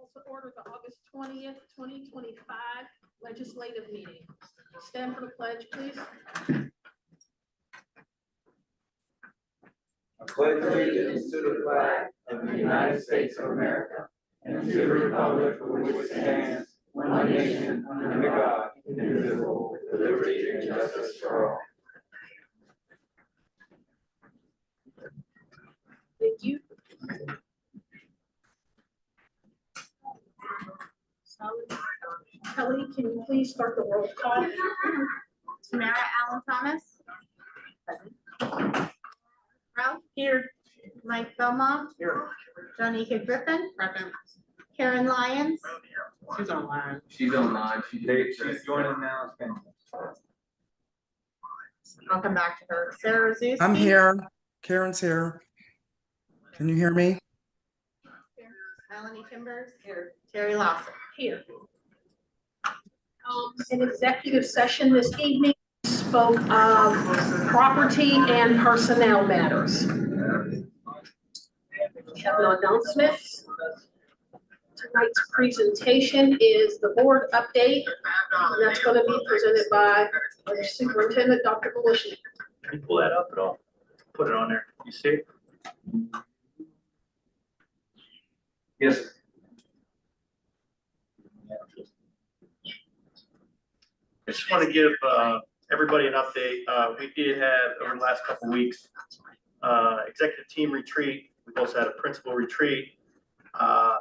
Also order the August 20th, 2025 legislative meeting. Stand for the pledge, please. I pledge allegiance to the flag of the United States of America and to the republic for which it stands, one nation, under God, indivisible, with liberty and justice for all. Thank you. Kelly, can you please start the roll call? Tamara Allen Thomas. Present. Ralph. Here. Mike Belmont. Here. Johnnika Griffin. Present. Karen Lyons. She's online. She's online. She's joining now. I'll come back to her. Sarah Zeus. I'm here. Karen's here. Can you hear me? Melanie Timbers. Here. Terry Lawson. Here. In executive session this evening, we spoke of property and personnel matters. We have no announcements. Tonight's presentation is the board update, and that's going to be presented by our Superintendent, Dr. Belishnik. Can you pull that up at all? Put it on there. You see it? Yes. I just want to give everybody an update. We did have, over the last couple of weeks, executive team retreat. We've also had a principal retreat.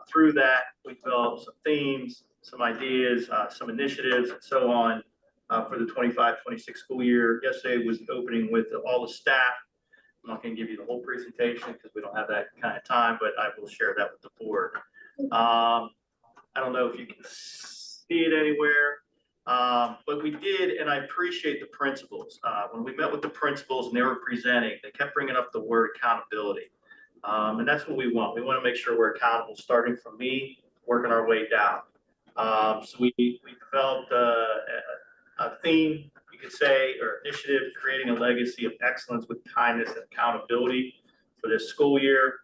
Through that, we developed some themes, some ideas, some initiatives, and so on for the 25-26 school year. Yesterday was the opening with all the staff. I'm not going to give you the whole presentation because we don't have that kind of time, but I will share that with the board. I don't know if you can see it anywhere. But we did, and I appreciate the principals. When we met with the principals and they were presenting, they kept bringing up the word accountability. And that's what we want. We want to make sure we're accountable, starting from me, working our way down. So we developed a theme, you could say, or initiative, creating a legacy of excellence with kindness and accountability for this school year.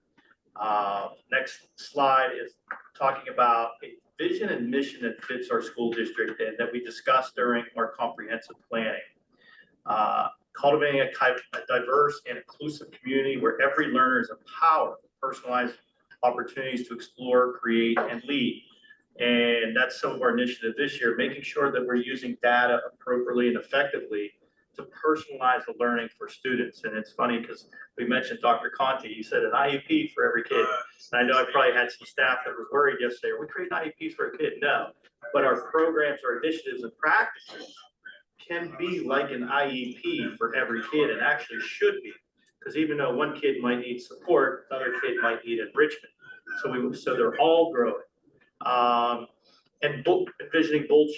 Next slide is talking about a vision and mission that fits our school district and that we discussed during our comprehensive planning. Cultivating a diverse and inclusive community where every learner is empowered with personalized opportunities to explore, create, and lead. And that's some of our initiative this year, making sure that we're using data appropriately and effectively to personalize the learning for students. And it's funny because we mentioned Dr. Conti, he said an IEP for every kid. And I know I probably had some staff that was worried yesterday, are we creating IEPs for a kid? No, but our programs, our initiatives and practices can be like an IEP for every kid, and actually should be. Because even though one kid might need support, another kid might need enrichment. So they're all growing. And envisioning bold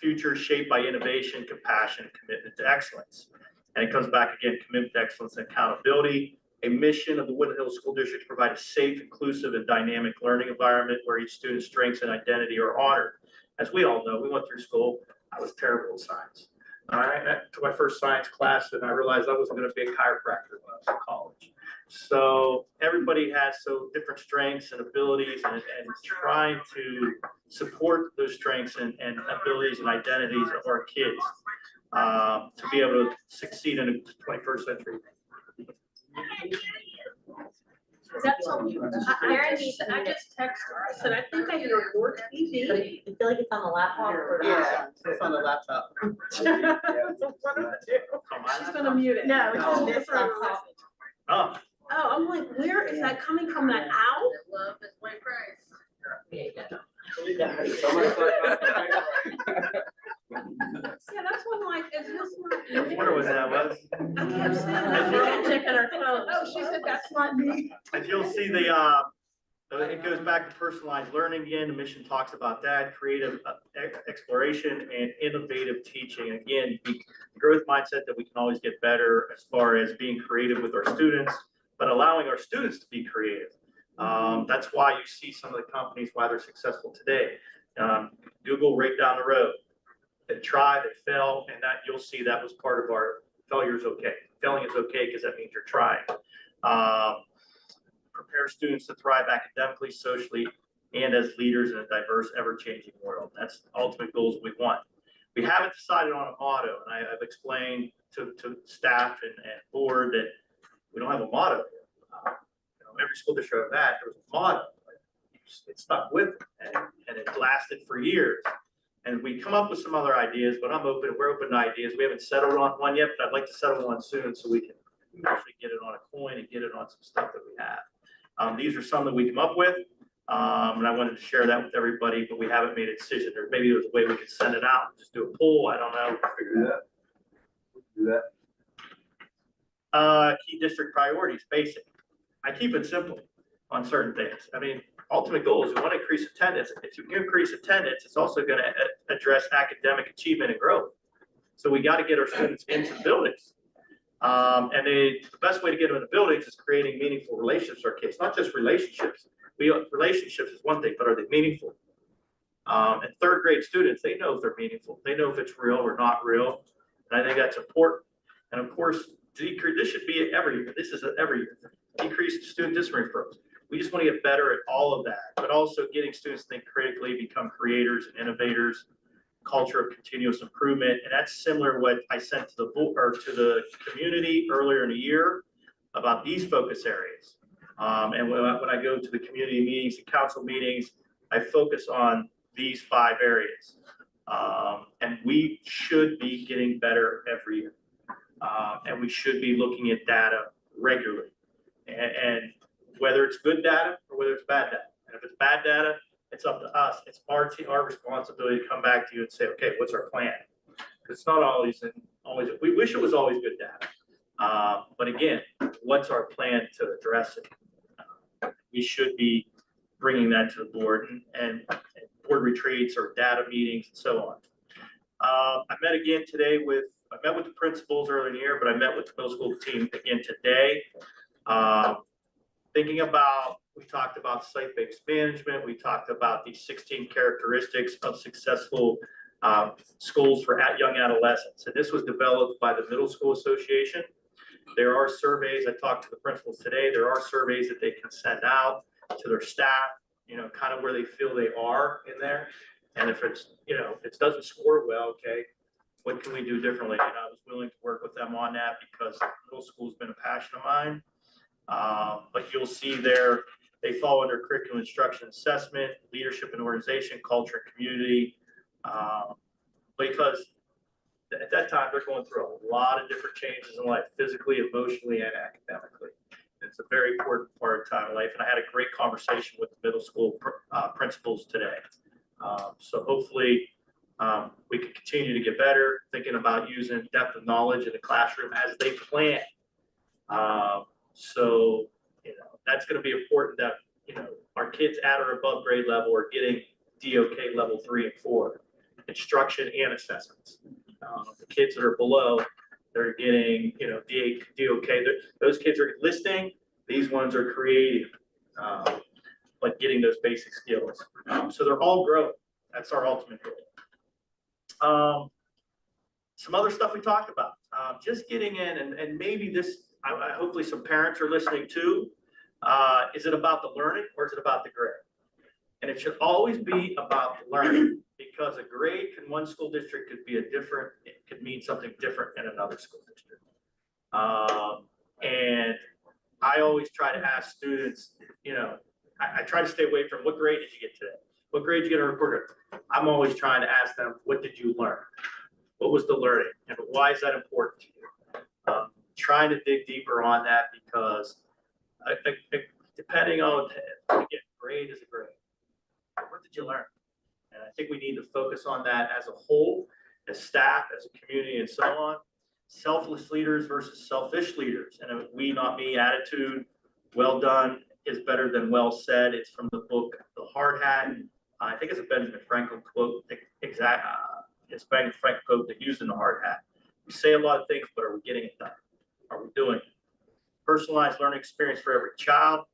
future shaped by innovation, compassion, and commitment to excellence. And it comes back again, commitment to excellence and accountability. A mission of the Woodland Hills School District to provide a safe, inclusive, and dynamic learning environment where each student's strengths and identity are honored. As we all know, we went through school. I was terrible at science. All right, I took my first science class and I realized I wasn't going to be a chiropractor when I was in college. So everybody has so different strengths and abilities, and trying to support those strengths and abilities and identities of our kids to be able to succeed in the 21st century. That's all you. I just texted her. I said, I think I hear your TV. But I feel like it's on the laptop. Or Yeah, it's on the laptop. So one of the two. She's gonna mute it. No, it's on Oh, this laptop. Oh, I'm like, where is that coming from? That owl? Love is way price. Yeah, that's one like, is this I not? wonder what that was. I kept saying, I'm checking her phone. Oh, she said, that's not me. As you'll see, it goes back to personalized learning again. The mission talks about that, creative exploration and innovative teaching. Again, the growth mindset that we can always get better as far as being creative with our students, but allowing our students to be creative. That's why you see some of the companies, why they're successful today. Google right down the road. They try, they fail, and that you'll see that was part of our failure is okay. Failing is okay because that means you're trying. Prepare students to thrive academically, socially, and as leaders in a diverse, ever-changing world. That's the ultimate goals we want. We haven't decided on a motto, and I've explained to staff and board that we don't have a motto. Every school district I've had, there was a motto. It stuck with it, and it lasted for years. And we come up with some other ideas, but we're open to ideas. We haven't settled on one yet, but I'd like to settle on soon so we can actually get it on a coin and get it on some stuff that we have. These are some that we come up with, and I wanted to share that with everybody, but we haven't made a decision. Or maybe there's a way we could send it out and just do a poll. I don't know. Do that. Key district priorities, basic. I keep it simple on certain things. I mean, ultimate goal is we want to increase attendance. If you increase attendance, it's also going to address academic achievement and growth. So we got to get our students into the buildings. And the best way to get them in the buildings is creating meaningful relationships with our kids, not just relationships. Relationships is one thing, but are they meaningful? And third grade students, they know if they're meaningful. They know if it's real or not real. And I think that's important. And of course, this should be every year. This is every year. Decrease student discipline referrals. We just want to get better at all of that, but also getting students to think critically, become creators and innovators, culture of continuous improvement. And that's similar to what I sent to the community earlier in the year about these focus areas. And when I go to the community meetings, the council meetings, I focus on these 5 areas. And we should be getting better every year. And we should be looking at data regularly. And whether it's good data or whether it's bad data. And if it's bad data, it's up to us. It's our responsibility to come back to you and say, okay, what's our plan? Because it's not always, we wish it was always good data. But again, what's our plan to address it? We should be bringing that to the board and board retreats or data meetings and so on. I met again today I met with the principals earlier in the year, but I met with the middle school team again today. Thinking about, we talked about site-based management. We talked about the 16 characteristics of successful schools for young adolescents. And this was developed by the Middle School Association. There are surveys, I talked to the principals today, there are surveys that they can send out to their staff, kind of where they feel they are in there. And if it's, if it doesn't score well, okay, what can we do differently? And I was willing to work with them on that because middle school has been a passion of mine. But you'll see there, they fall under curriculum instruction assessment, leadership and organization, culture and community. Because at that time, they're going through a lot of different changes in life, physically, emotionally, and academically. It's a very important part of time of life. And I had a great conversation with the middle school principals today. So hopefully we can continue to get better, thinking about using depth of knowledge in the classroom as they plan. So, that's going to be important that, our kids at or above grade level are getting DOK level 3 and 4, instruction and assessments. The kids that are below, they're getting, DOK. Those kids are listening. These ones are creating, but getting those basic skills. So they're all growing. That's our ultimate goal. Some other stuff we talked about, just getting in and maybe this, hopefully some parents are listening too. Is it about the learning or is it about the grade? And it should always be about the learning because a grade in one school district could be it could mean something different in another school district. And I always try to ask students, I try to stay away from what grade did you get today? What grade did you get on a report card? I'm always trying to ask them, what did you learn? What was the learning? And why is that important to you? Trying to dig deeper on that because depending on, again, grade is a grade. What did you learn? And I think we need to focus on that as a whole, as staff, as a community, and so on. Selfless leaders versus selfish leaders. And a we, not me attitude, well done is better than well said. It's from the book, The Hard Hat. I think it's a Benjamin Franklin quote. It's Benjamin Franklin quote that used in The Hard Hat. We say a lot of things, but are we getting it done? Are we doing it? Personalized learning experience for every child,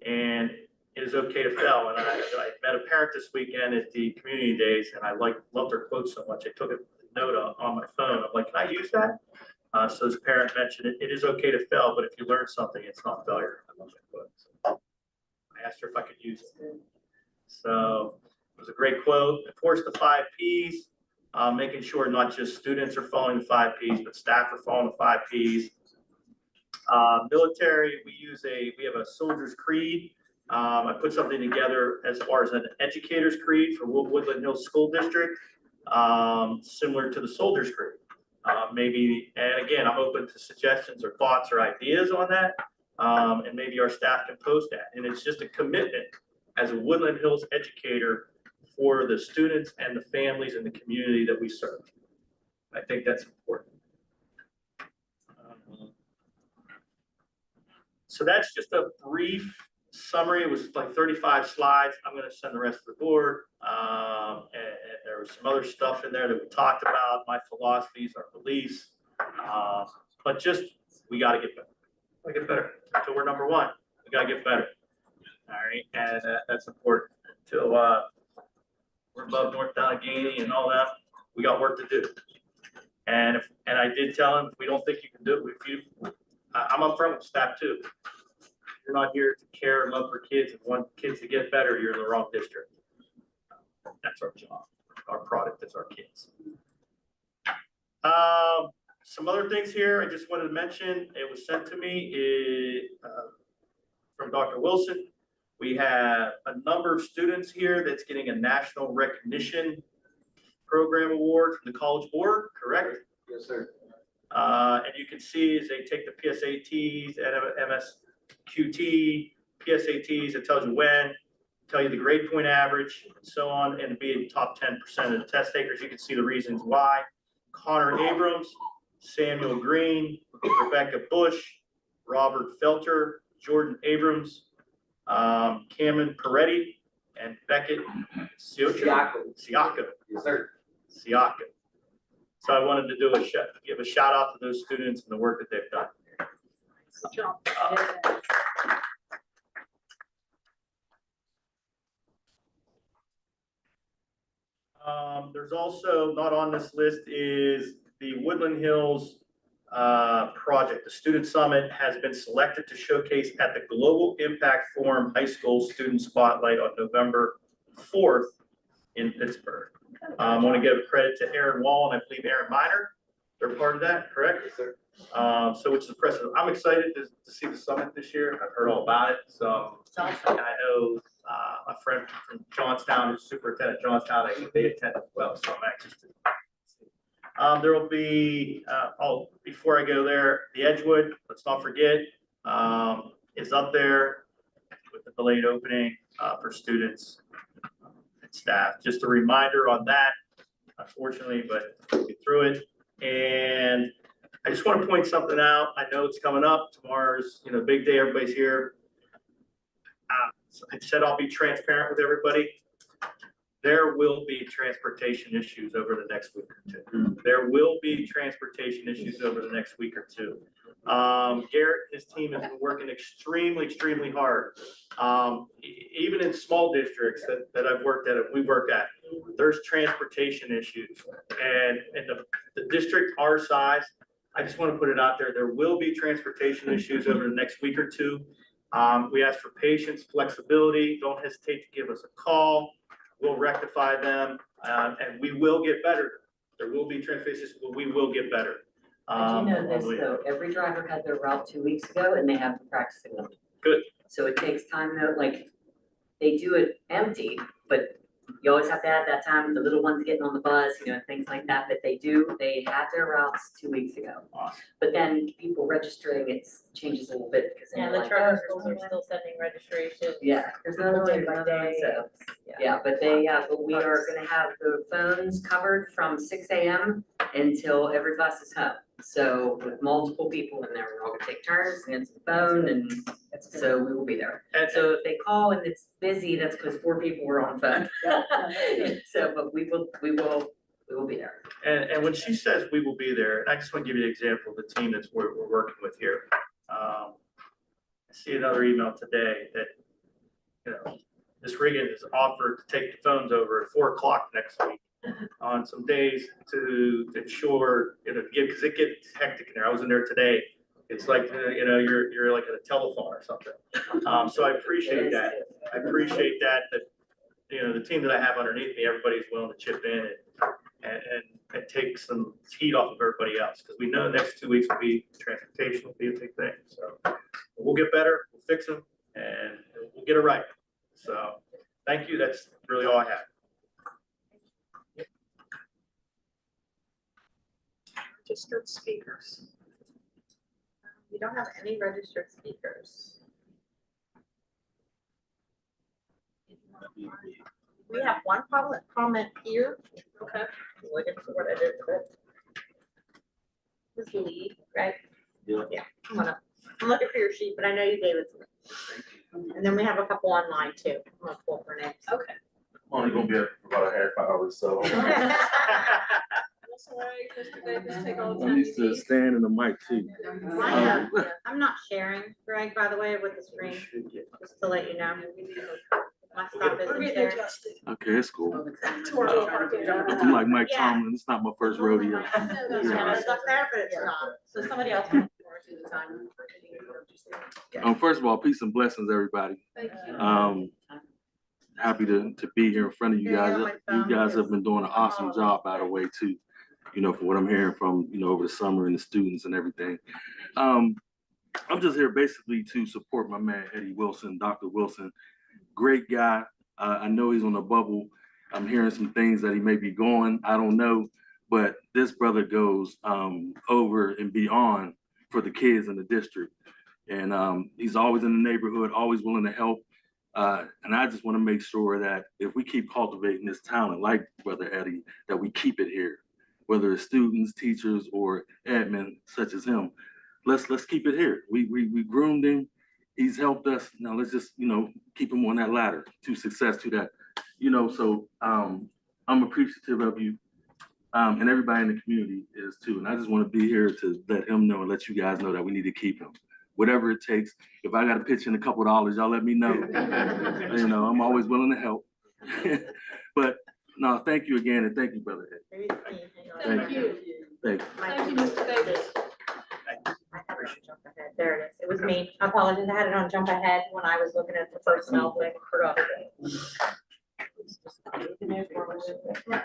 and it is okay to fail. And I met a parent this weekend at the community days, and I loved her quote so much. I took a note on my phone. I'm like, can I use that? So this parent mentioned it. It is okay to fail, but if you learn something, it's not failure. I love that quote. So I asked her if I could use it. So it was a great quote. Of course, the 5 Ps, making sure not just students are following the 5 Ps, but staff are following the 5 Ps. Military, we have a soldier's creed. I put something together as far as an educator's creed for Woodland Hills School District, similar to the soldier's creed. Maybe, and again, I'm open to suggestions or thoughts or ideas on that. And maybe our staff can post that. And it's just a commitment as a Woodland Hills educator for the students and the families and the community that we serve. I think that's important. So that's just a brief summary. It was like 35 slides. I'm going to send the rest of the board. And there was some other stuff in there that we talked about, my philosophies, our beliefs. But just, we got to get better. We get better until we're number one. We got to get better. All right. And that's important until we're above North Allegheny and all that. We got work to do. And I did tell him, if we don't think you can do it, I'm upfront with staff too. If you're not here to care and love for kids and want kids to get better, you're in the wrong district. That's our job. Our product is our kids. Some other things here I just wanted to mention. It was sent to me from Dr. Wilson. We have a number of students here that's getting a national recognition program award from the College Board, correct? Yes, sir. And you can see as they take the PSATs, MSQT, PSATs, it tells you when, tell you the grade point average, and so on, and to be in the top 10% of the test takers. You can see the reasons why. Connor Abrams, Samuel Green, Rebecca Bush, Robert Felter, Jordan Abrams, Cameron Peretti, and Beckett Siaka. Yes, sir. Siaka. So I wanted to do give a shout out to those students and the work that they've done. Good job. There's also, not on this list, is the Woodland Hills project. The Student Summit has been selected to showcase at the Global Impact Forum High School Student Spotlight on November 4th in Pittsburgh. I want to give credit to Aaron Wall and I believe Aaron Miner. They're part of that, correct? Yes, sir. So which is impressive. I'm excited to see the summit this year. I've heard all about it. So and I know a friend from Johnstown, who's superintendent of Johnstown, they attend as well. So I'm anxious to see. There will be, before I go there, the Edgewood, let's not forget, is up there with the delayed opening for students and staff. Just a reminder on that, unfortunately, but we'll get through it. And I just want to point something out. I know it's coming up. Tomorrow's, big day. Everybody's here. I said I'll be transparent with everybody. There will be transportation issues over the next week or two. There will be transportation issues over the next week or two. Garrett and his team has been working extremely hard. Even in small districts that I've worked at, we work at, there's transportation issues. And in the district our size, I just want to put it out there, there will be transportation issues over the next week or two. We ask for patience, flexibility. Don't hesitate to give us a call. We'll rectify them, and we will get better. There will be transportation issues, but we will get better. But you know this though, every driver had their route 2 weeks ago and they have been practicing them. Good. So it takes time though, like, they do it empty, but you always have to add that time with the little ones getting on the bus, things like that, but they had their routes 2 weeks ago. Awesome. But then people registering, it changes a little bit because. Yeah, the charter schools are still sending registration. Yeah, there's another day by day, so, yeah, but we are gonna have the phones covered from 6 AM until every bus is home. So with multiple people in there, we're all gonna take turns and answer the phone, and so we will be there. And So if they call and it's busy, that's because 4 people were on phone. So, but we will be there. And when she says we will be there, and I just want to give you an example of the team that's we're working with here. I see another email today that, Ms. Regan has offered to take the phones over at 4 o'clock next week on some days to ensure, because it gets hectic in there. I was in there today. It's like, you're like at a telephone or something. So I appreciate that. I appreciate that the team that I have underneath me, everybody's willing to chip in and take some heat off of everybody else, because we know the next 2 weeks will be, transportation will be a big thing. So we'll get better, we'll fix them, and we'll get it right. So thank you. That's really all I have. Registered speakers. We don't have any registered speakers. We have one public comment here. Okay. Looking for what I did with it. This is Lee, right? Yeah. Yeah, I'm looking for your sheet, but I know you gave it to me. And then we have a couple online too. I'm gonna pull for names. Okay. Only gonna be up for about a half hour, so. That's all right, Mr. Davis, take all the I time need you to need. stand in the mic too. I'm not sharing, Greg, by the way, with the screen, just to let you know. My stuff We're isn't getting shared. adjusted Okay, it's cool. to our apartment. I'm like Mike Yeah. Tomlin, it's not my first rodeo. Yeah, it's up there, but it's not. So somebody else can. First of all, peace and blessings, everybody. Thank you. Happy to be here in front of you Yeah, guys. my You phone guys is have been doing an awesome all job, by the way, too. For what I'm hearing from, over the summer and the students and everything. I'm just here basically to support my man, Eddie Wilson, Dr. Wilson. Great guy. I know he's on the bubble. I'm hearing some things that he may be going. I don't know. But this brother goes over and beyond for the kids in the district. And he's always in the neighborhood, always willing to help. And I just want to make sure that if we keep cultivating this talent, like Brother Eddie, that we keep it here, whether it's students, teachers, or admin such as him. Let's keep it here. We groomed him. He's helped us. Now let's just keep him on that ladder to success, to that. So I'm appreciative of you, and everybody in the community is too. And I just want to be here to let him know and let you guys know that we need to keep him. Whatever it takes. If I got to pitch in a couple of dollars, y'all let me know. I'm always willing to help. But no, thank you again, and thank you, Brother Ed. Thank you. Thank you. Thank you, Mr. Davis. I had it on jump ahead. There it is. It was me. I apologize. I had it on jump ahead when I was looking at the personnel thing. Forgot.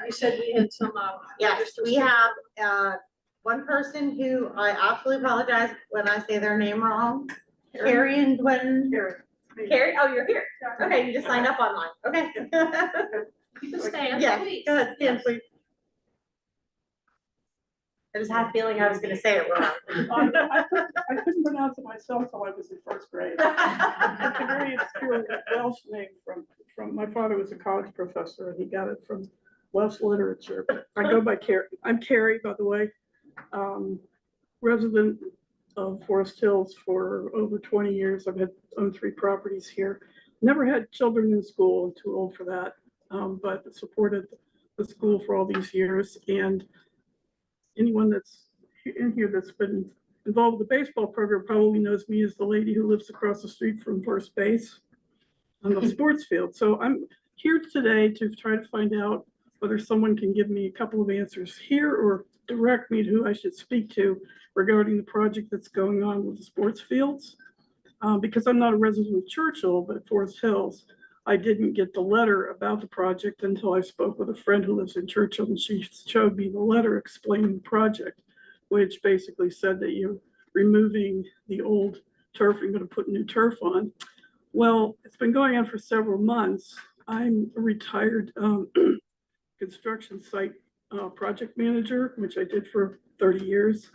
You said we had some, Yes, registered we have, one person who I absolutely apologize when I say their name wrong. Carrie and Gwen. Carrie, oh, you're here. Okay, you just signed up online. Okay. You can stand, Yeah, please. go ahead, stand, please. I just had a feeling I was gonna say it wrong. I couldn't pronounce it myself until I was in first grade. It's a very obscure Welsh name from my father was a college professor and he got it from Welsh literature. I go by Carrie. I'm Carrie, by the way, resident of Forest Hills for over 20 years. I've owned 3 properties here. Never had children in school. I'm too old for that, but supported the school for all these years. And anyone that's in here that's been involved with the baseball program probably knows me as the lady who lives across the street from first base on the sports field. So I'm here today to try to find out whether someone can give me a couple of answers here or direct me to who I should speak to regarding the project that's going on with the sports fields. Because I'm not a resident of Churchill, but Forest Hills, I didn't get the letter about the project until I spoke with a friend who lives in Churchill, and she showed me the letter explaining the project, which basically said that you're removing the old turf and going to put new turf on. Well, it's been going on for several months. I'm a retired construction site project manager, which I did for 30 years.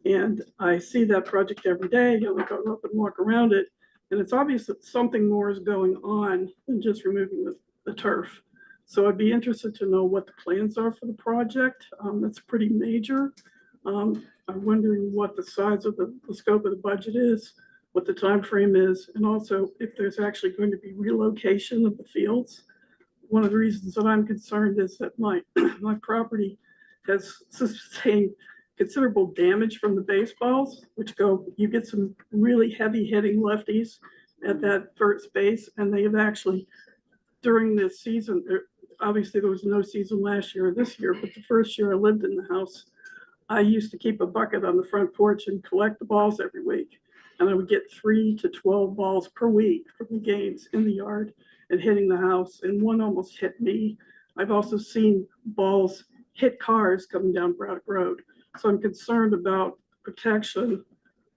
And I see that project every day. I go up and walk around it. And it's obvious that something more is going on than just removing the turf. So I'd be interested to know what the plans are for the project. That's pretty major. I'm wondering what the size of the scope of the budget is, what the time frame is, and also if there's actually going to be relocation of the fields. One of the reasons that I'm concerned is that my property has sustained considerable damage from the baseballs, you get some really heavy hitting lefties at that first base. And they have actually, during this season, obviously there was no season last year or this year, but the first year I lived in the house, I used to keep a bucket on the front porch and collect the balls every week. and I would get 3 to 12 balls per week from the games in the yard and hitting the house, and one almost hit me. I've also seen balls hit cars coming down Braddock Road. So I'm concerned about protection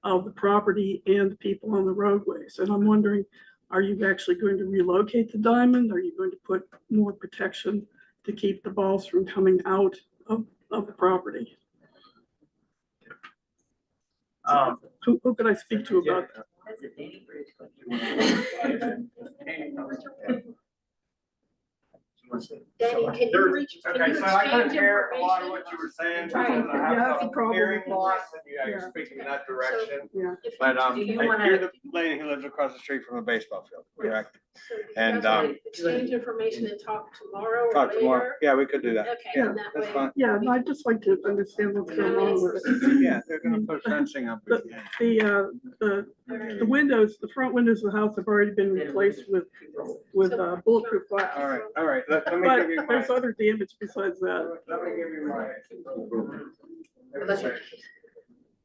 of the property and the people on the roadways. And I'm wondering, are you actually going to relocate the diamond? Are you going to put more protection to keep the balls from coming out of the property? Who could I speak to about that? That's a Danny Bridge question. Danny, can you reach, can Okay, you so I couldn't exchange hear a lot of information? what you were saying Right. because I Yeah, have that's a some problem. hearing loss and you're Yeah. speaking in that direction. Yeah. If you- But Do you I wanna- hear the lady who lives across the street from a baseball field, correct? So do you And, guys wanna exchange information and talk tomorrow or Talk tomorrow. later? Yeah, we could do that. Okay, Yeah, and that That's way. fine. Yeah, and I'd just like to understand what's going on with it. Yeah, they're gonna put fencing up. But the windows, the front windows of the house have already been replaced with bulletproof glass. All right, let me But give you my, there's other damage besides that. let me give you my.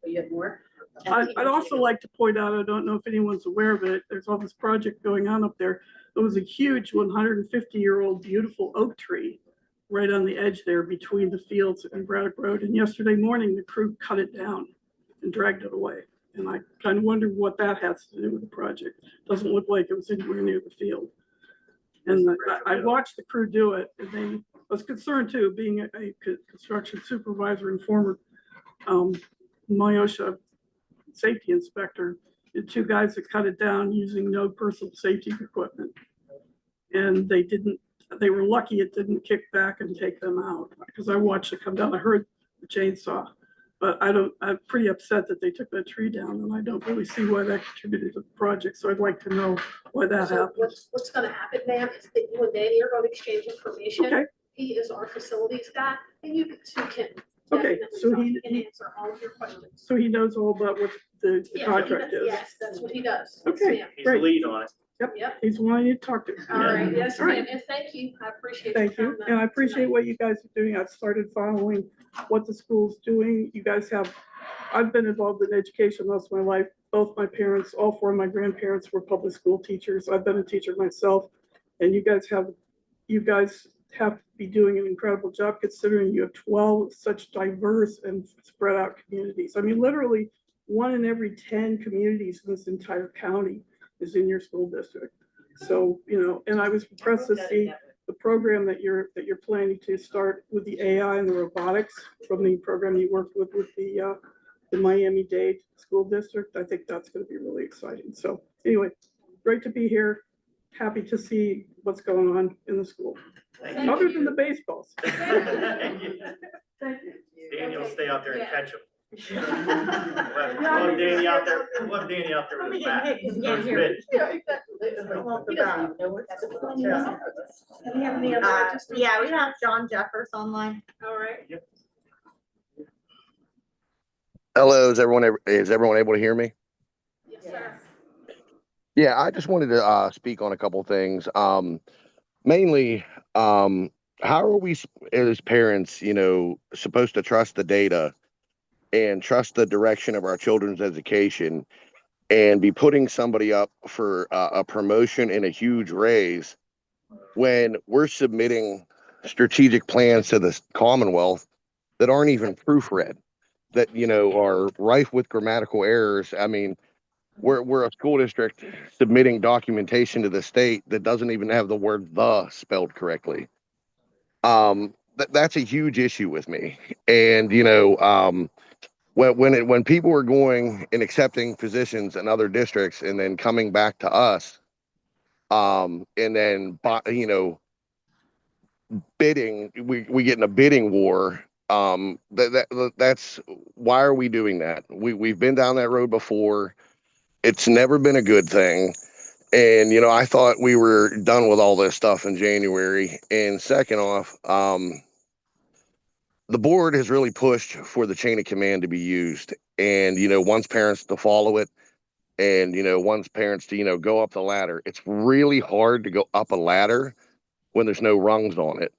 You have more? I'd also like to point out, I don't know if anyone's aware of it, there's all this project going on up there. There was a huge 150-year-old beautiful oak tree right on the edge there between the fields and Braddock Road. And yesterday morning, the crew cut it down and dragged it away. And I kind of wonder what that has to do with the project. Doesn't look like it was anywhere near the field. And I watched the crew do it, and I was concerned too, being a construction supervisor and former Myosha safety inspector, the two guys that cut it down using no personal safety equipment. And they were lucky it didn't kick back and take them out, because I watched it come down. I heard the chainsaw, but I'm pretty upset that they took that tree down, and I don't really see why that contributed to the project. So I'd like to know why that So happened. what's gonna happen, ma'am, is that you and Danny are gonna exchange information. Okay. He is our facilities guy, and you two can Okay, definitely so talk. he- He can answer all of your questions. So he knows all about what the Yeah, contract is. Yes, that's what he does. Yes, Okay. ma'am. He's the lead on it. Yep, He's the one I need to talk to. all right, yes, All right. ma'am, and thank you, I appreciate. Thank you, your time and I appreciate tonight. what you guys are doing. I've started following what the school's doing. You guys I've been involved in education most of my life. Both my parents, all four of my grandparents were public school teachers. I've been a teacher myself. And you guys have to be doing an incredible job considering you have 12 such diverse and spread out communities. I mean, literally 1 in every 10 communities in this entire county is in your school district. So, and I was impressed to see the program that you're planning to start with the AI and the robotics from the program you worked with the Miami-Dade School District. I think that's going to be really exciting. So anyway, great to be here. Happy to see what's going on in the school, Thank other than the baseballs. you. Thank you. Danny will stay out there and Yeah. catch him. Love Danny out there, love Danny out there with his bat. He or can't his hear mitt. Yeah, exactly. He doesn't He doesn't even know what that's about. Yeah. Do we have any other registered- Yeah, we have John Jeffers online. All right. Hello, is everyone able to hear me? Yes, sir. Yeah, I just wanted to speak on a couple things. Mainly, how are we as parents, supposed to trust the data and trust the direction of our children's education and be putting somebody up for a promotion and a huge raise when we're submitting strategic plans to the Commonwealth that aren't even proofread, that, are rife with grammatical errors? I mean, we're a school district submitting documentation to the state that doesn't even have the word "the" spelled correctly. That's a huge issue with me. And when people are going and accepting positions in other districts and then coming back to us, and then bidding, we get in a bidding war. That's why are we doing that? We've been down that road before. It's never been a good thing. And, I thought we were done with all this stuff in January. And second off, the board has really pushed for the chain of command to be used. And, wants parents to follow it and, wants parents to, go up the ladder. It's really hard to go up a ladder when there's no rungs on it.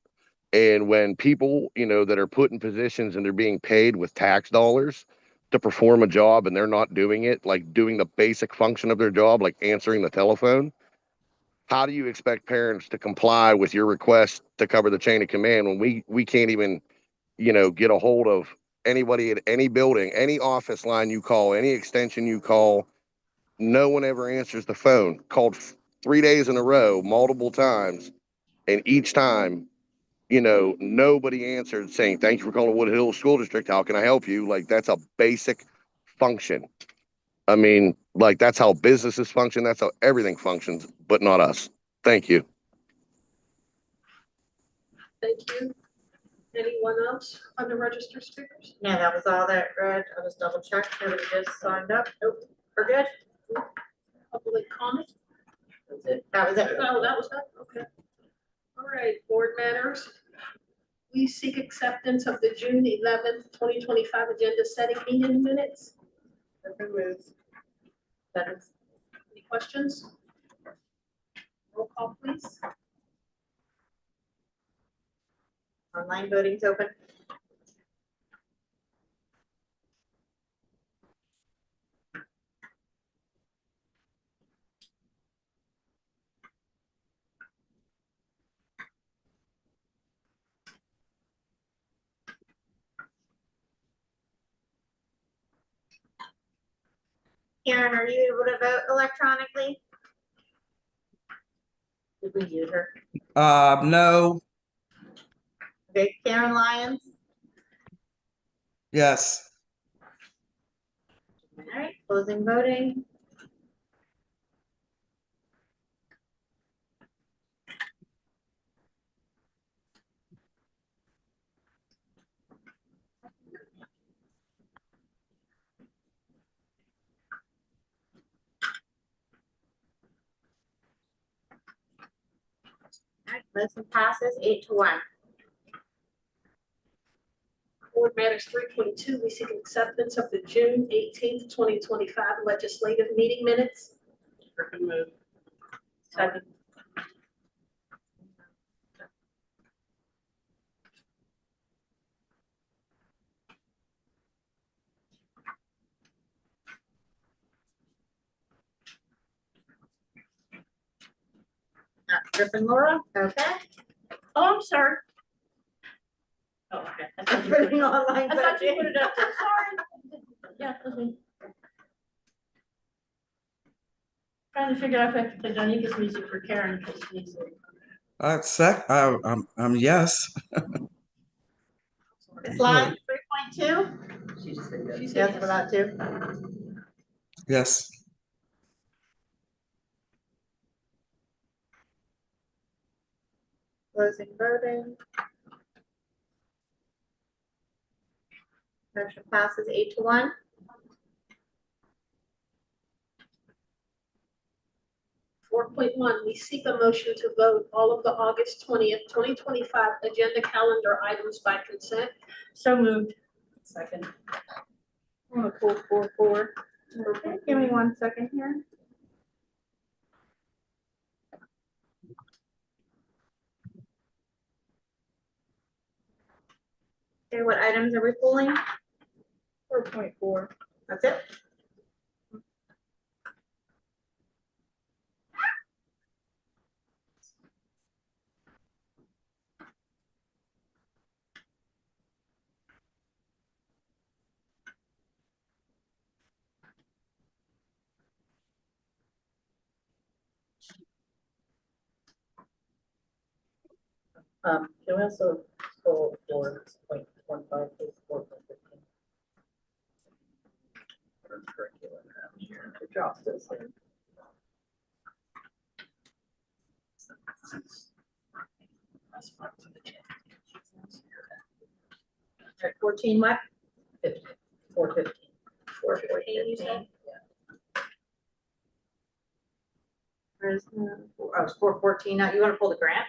And when people, that are put in positions and they're being paid with tax dollars to perform a job and they're not doing it, like doing the basic function of their job, like answering the telephone, how do you expect parents to comply with your request to cover the chain of command when we can't even, get a hold of anybody at any building, any office line you call, any extension you call? No one ever answers the phone. Called 3 days in a row, multiple times, and each time, nobody answered saying, "Thank you for calling Wood Hill School District. How can I help you?" Like, that's a basic function. I mean, like, that's how businesses function. That's how everything functions, but not us. Thank you. Thank you. Anyone else on the register speakers? No, that was all that read. I'll just double check. Everybody just signed up. Nope, we're good. Public comment? That's it. That was it. Oh, that was that, okay. All right, board matters. We seek acceptance of the June 11th, 2025 agenda setting meeting minutes. Any questions? Roll call, please. Online voting's open. Karen, are you able to vote electronically? Did we mute her? No, Okay, Karen Lyons. yes. All right, closing voting. All right, motion passes 8-1. Board matters 3.2, we seek acceptance of the June 18th, 2025 legislative meeting minutes. Second. Griffin Laura, okay. Oh, I'm sorry. Oh, okay. I'm putting online I thought you voting. put it up there, sorry. Yeah, that's me. Trying to figure out if I have to play Donika's music for Karen, because she's. Yes. Ms. Lyons, 3.2. She just said yes. She said Yes, yes. for that too. Yes. Closing voting. Motion passes 8-1. Four point one, we seek a motion to vote all of the August 20th, 2025 agenda calendar items by consent. So moved. Second. I'm gonna pull 4-4. Okay, give me 1 second here. Okay, what items are we pulling? 4.4. That's it? Can we also pull 4.15, please, 4.15? Curriculum here, it drops this in. At 14 what? 15, 4.15. 4:15, you said? Where's the, oh, it's 414. Now you want to pull the grant?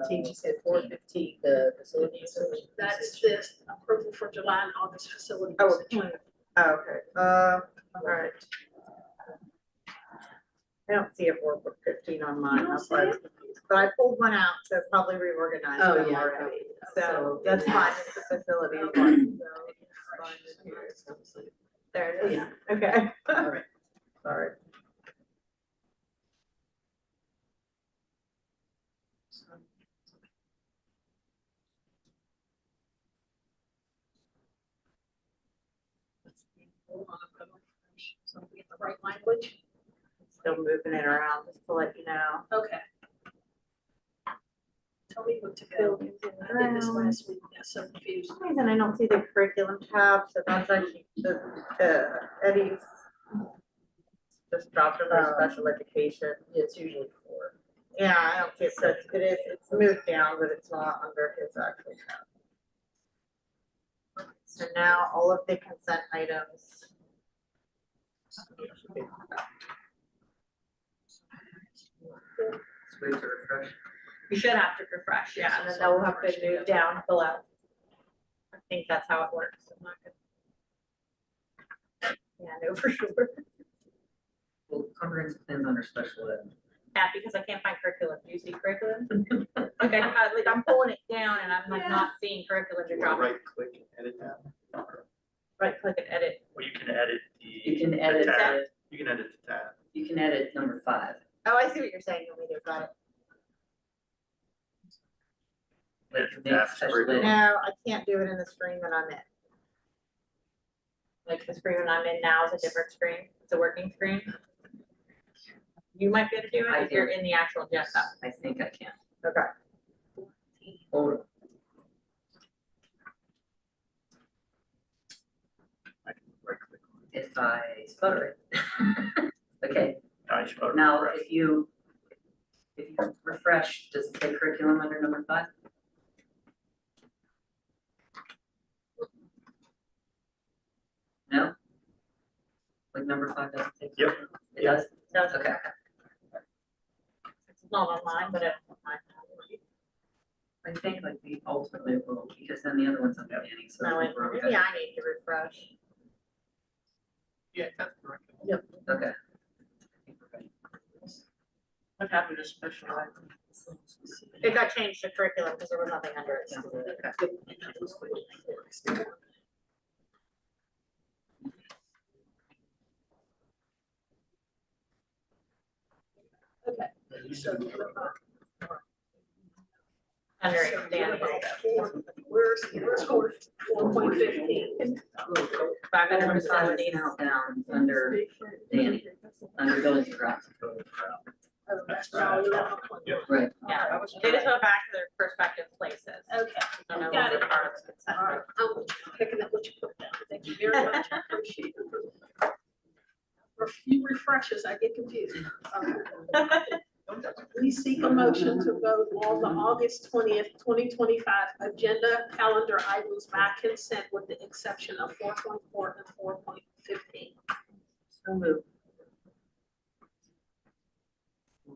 You said 4.15, the facilities. That's this approval for July and August facility. Oh, usage. oh, okay. All right. I don't see a 415 on mine. You don't That's why I was confused. But I pulled one out, so probably reorganized Oh, them yeah. already. So So- that's fine. It's the facility one. So There it is. Okay. All right. Sorry. So we get the right language. Still moving it around, just to let you know. Okay. Tell me what to go. I did this last week, I got so confused. For some reason I don't see the curriculum tab, so that's actually the Eddie's. Just dropped over special education. It's usually 4. Yeah, I don't see it, so it's moved down, but it's not under his actual tab. So now all of the consent items. Wait to refresh. You should have to refresh, yeah, and then they'll have to move down below. I think that's how it works. I'm not gonna. Yeah, no, for sure. Well, comprehensive plans under special ed. Yeah, because I can't find curriculum. Do you see curriculum? Okay, like I'm pulling it down and I'm like not seeing curriculum to drop. Right click and edit that. Right click and edit. Well, you can edit You the, can edit tab. that. You can edit the tab. You can edit number 5. Oh, I see what you're saying. You want me to got it. Edit the Make tab, special curriculum. ed. No, I can't do it in the screen that I'm in. Like the screen that I'm in now is a different screen. It's a working screen. You might be able to do I it if you're can. in the actual agenda. I think I can. Okay. Hold on. I can right click on If I stutter it. Okay, it. I should probably now refresh. if you refresh, does it say curriculum under number 5? No? Like number 5 doesn't say? Yep. It does? Does Okay. It's not on mine, but it's on mine. I think like the ultimately will, because then the other one's under Danny, so. No, we're okay. maybe I need to refresh. Yeah, that's correct. Okay. What happened to special ed? It got changed to curriculum because there was nothing under it. Under Danny. We're scored 4.15. Five hundred Number 7 consolidated. is now down under Danny, under buildings and grounds. Right. Yeah, they just go back to their respective places. Okay, You know, got it. those are part of the consent. all right, I'm picking up what you put down. Thank you very much, I appreciate it. For a few refreshes, I get confused. We seek a motion to vote all the August 20th, 2025 agenda calendar items by consent with the exception of 4.4 and 4.15. So moved.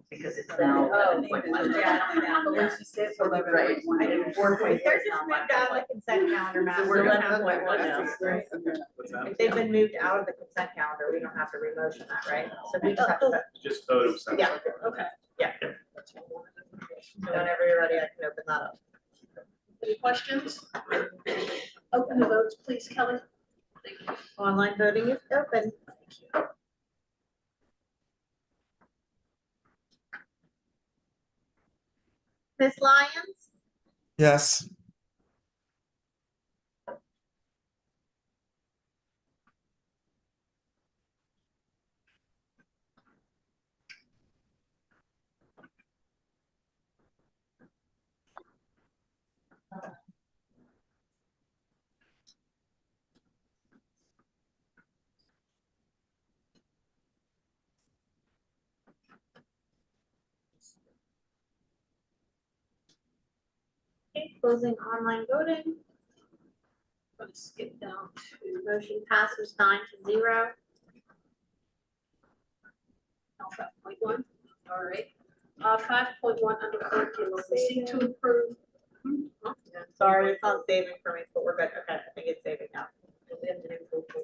Because it's now Oh, 11.1. yeah. But when she said 11.1, I did 4.4. They're just moved out of the consent calendar, Matt. We're We don't 11.1 have to- now. What's that? If they've been moved out of the consent calendar, we don't have to re-motion that, right? So we just have to, Just vote them separately. yeah, Okay. Yeah. That's what I wanted to know. so whenever you're ready, I can open that up. Any questions? Open the votes, please, Kelly. Thank you. Online voting is open. Ms. Lyons? Yes. Okay, closing online voting. Gonna skip down to Motion passes 9-0. Alpha 5.1, all right. 5.1 under curriculum, we seek to approve. Sorry, it's not saving for me, but we're good. Okay, I think it's saving now.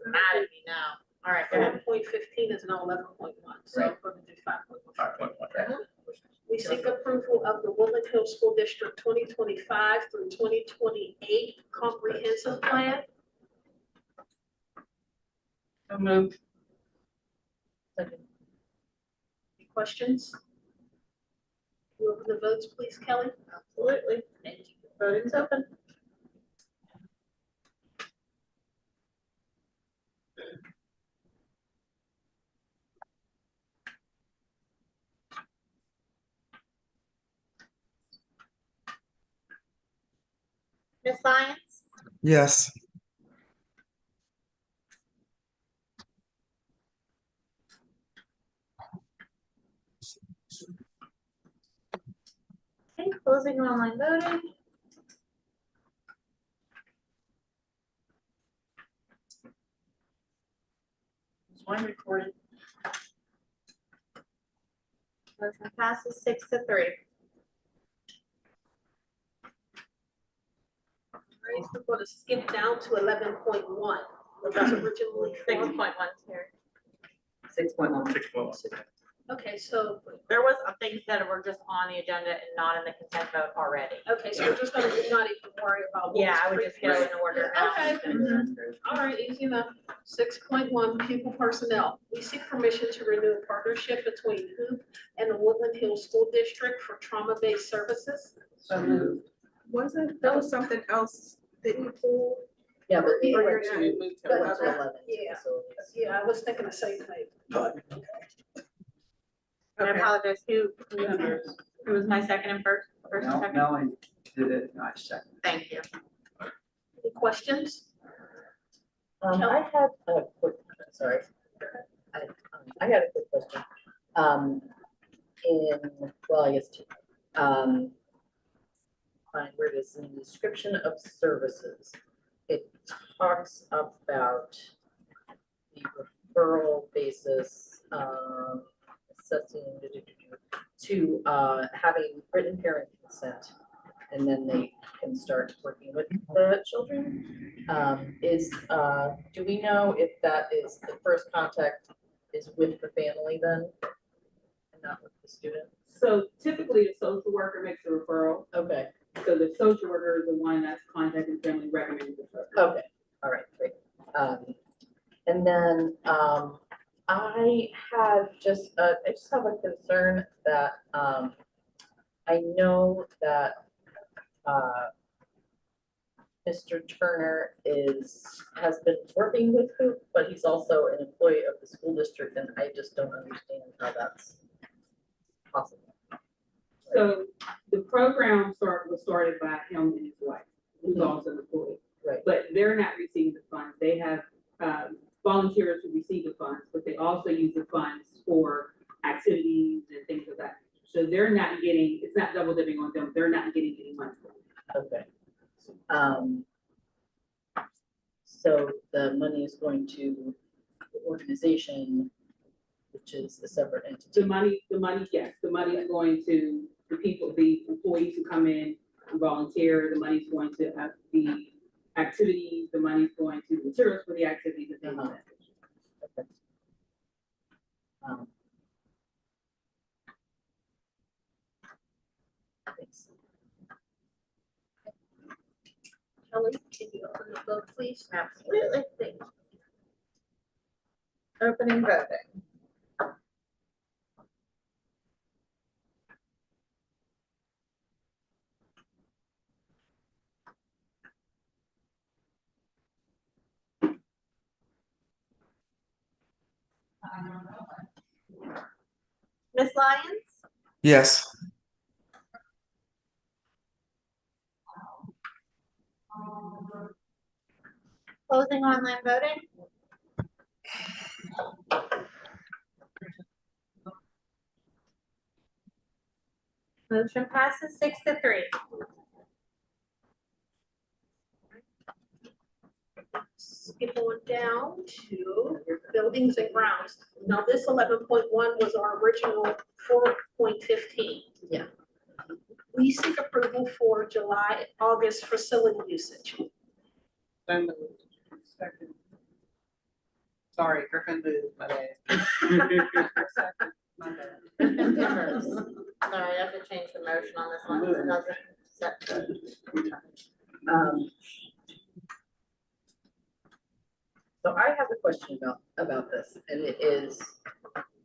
Mad at me now. All right, go ahead. 4.15 is now 11.1, so I'm Right. gonna do 5.1. 5.1. We seek approval of the Woodland Hill School District 2025 through 2028 comprehensive plan. So moved. Any questions? Can you open the votes, please, Kelly? Absolutely. Thank you. Voting's open. Ms. Lyons? Yes. Okay, closing online voting. Is one recorded? Motion passes 6-3. Right, we're going to skip down to 11.1, what was originally 6.1 4. here. 6.1. 6:12. Okay, so, There was things that were just on the agenda and not in the consent vote already. okay, so we're just gonna not even worry about. what Yeah, was I would just go in order now. Okay. All right, easy enough. 6.1, pupil personnel. We seek permission to renew a partnership between Hoop and the Woodland Hills School District for trauma-based services. So moved. That was something else that you pulled. Yeah, but Yeah, we you're went to, right. moved to But 1 to that- 11 yeah. facilities. Yeah, I was thinking the same thing, but. I apologize, who was my second and first and second? Melanie did it, and I second. Thank you. Any questions? I had a quick, sorry. I had a quick question. I guess two. Fine, where it is in the description of services, it talks about the referral basis, assessing to having written parent consent, and then they can start working with the children. Do we know if that is the first contact is with the family then, and not with the student? So typically, the social worker makes a referral, Okay, so the social worker is the one that's contacting family, recommending the program. okay, all right, great. And then, I just have a concern that, I know that, Mr. Turner has been working with Hoop, but he's also an employee of the school district, and I just don't understand how that's possible. So the program was started by him and his wife, who's also an employee. Right. But they're not receiving the funds. They have volunteers who receive the funds, but they also use the funds for activities and things of that. So they're not getting, it's not double dipping on them. They're not getting any money from it. Okay. So the money is going to the organization, which is a separate entity. The money, yes, the money is going to the people, the employees who come in and volunteer. The money's going to the activities, the money's going to the materials for the activities and things like that. Okay. Thanks. Kelly, can you open the vote, please? Absolutely. Thank you. Opening voting. Ms. Lyons? Yes. Closing online voting. Motion passes 6-3. Skip on down to buildings and grounds. Now, this 11.1 was our original 4.15. Yeah. We seek approval for July, August facility usage. Second. Sorry, Griffin moved, my bad. Second, my bad. Griffin Timbers. Sorry, I have to change the motion on this one, because it doesn't set. So I have a question about this, and it is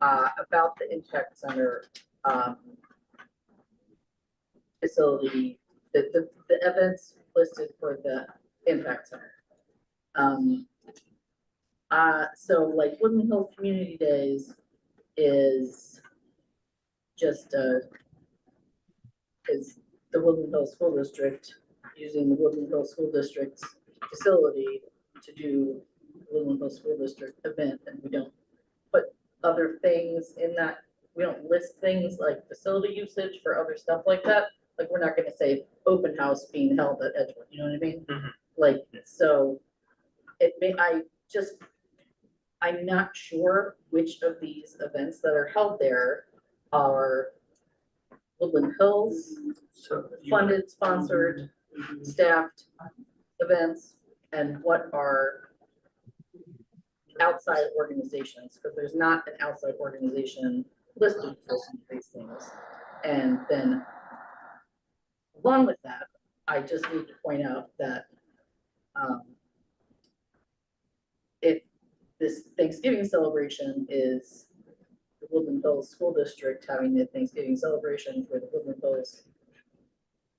about the Impact Center facility, the events listed for the Impact Center. So like Woodland Hills Community Days is just is the Woodland Hills School District using the Woodland Hills School District's facility to do Woodland Hills School District event, and we don't put other things in that. We don't list things like facility usage for other stuff like that. Like, we're not gonna say open house being held at Edgewood, you know what I mean? Like, so it may, I'm not sure which of these events that are held there are Woodland Hills funded, sponsored, staffed events, and what are outside organizations, because there's not an outside organization listed for some of these things. And then along with that, I just need to point out that if this Thanksgiving celebration is the Woodland Hills School District having the Thanksgiving celebration for the Woodland Hills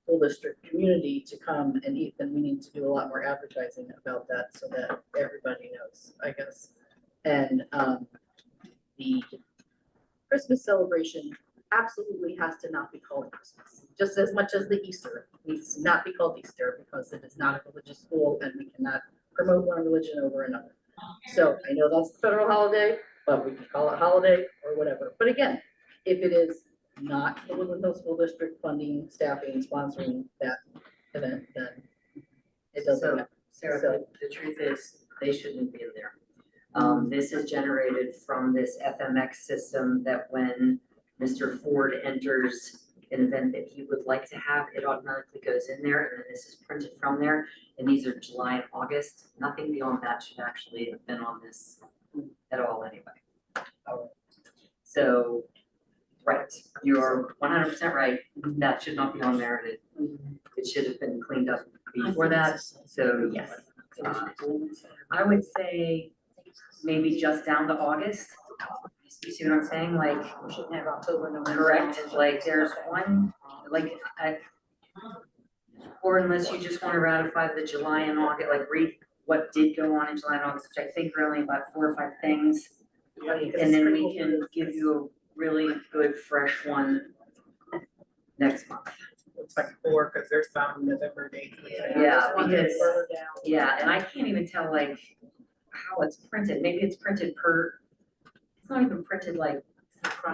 School District community to come and eat, then we need to do a lot more advertising about that so that everybody knows, I guess. And the Christmas celebration absolutely has to not be called Christmas, just as much as the Easter needs to not be called Easter, because it is not a religious school and we cannot promote one religion over another. So I know that's the federal holiday, but we can call it holiday or whatever. But again, if it is not the Woodland Hills School District funding, staffing, sponsoring that event, then it doesn't matter. Sarah, the truth is, they shouldn't be in there. This is generated from this FMX system that when Mr. Ford enters an event that he would like to have, it automatically goes in there, and then this is printed from there. And these are July and August. Nothing beyond that should actually have been on this at all anyway. So, right, you're 100% right. That should not be on there, and it should have been cleaned up before that. So yes, I would say maybe just down to August. You see what I'm saying? Like, we shouldn't have October, November. Correct, like there's one, like, or unless you just want to ratify the July and August, like read what did go on in July and August, which I think are only about 4 or 5 things. And then we can give you a really good fresh one next month. Looks like 4, because there's some November dates. Yeah, because, yeah, and I can't even tell like how it's printed. Maybe it's printed per, it's not even printed like per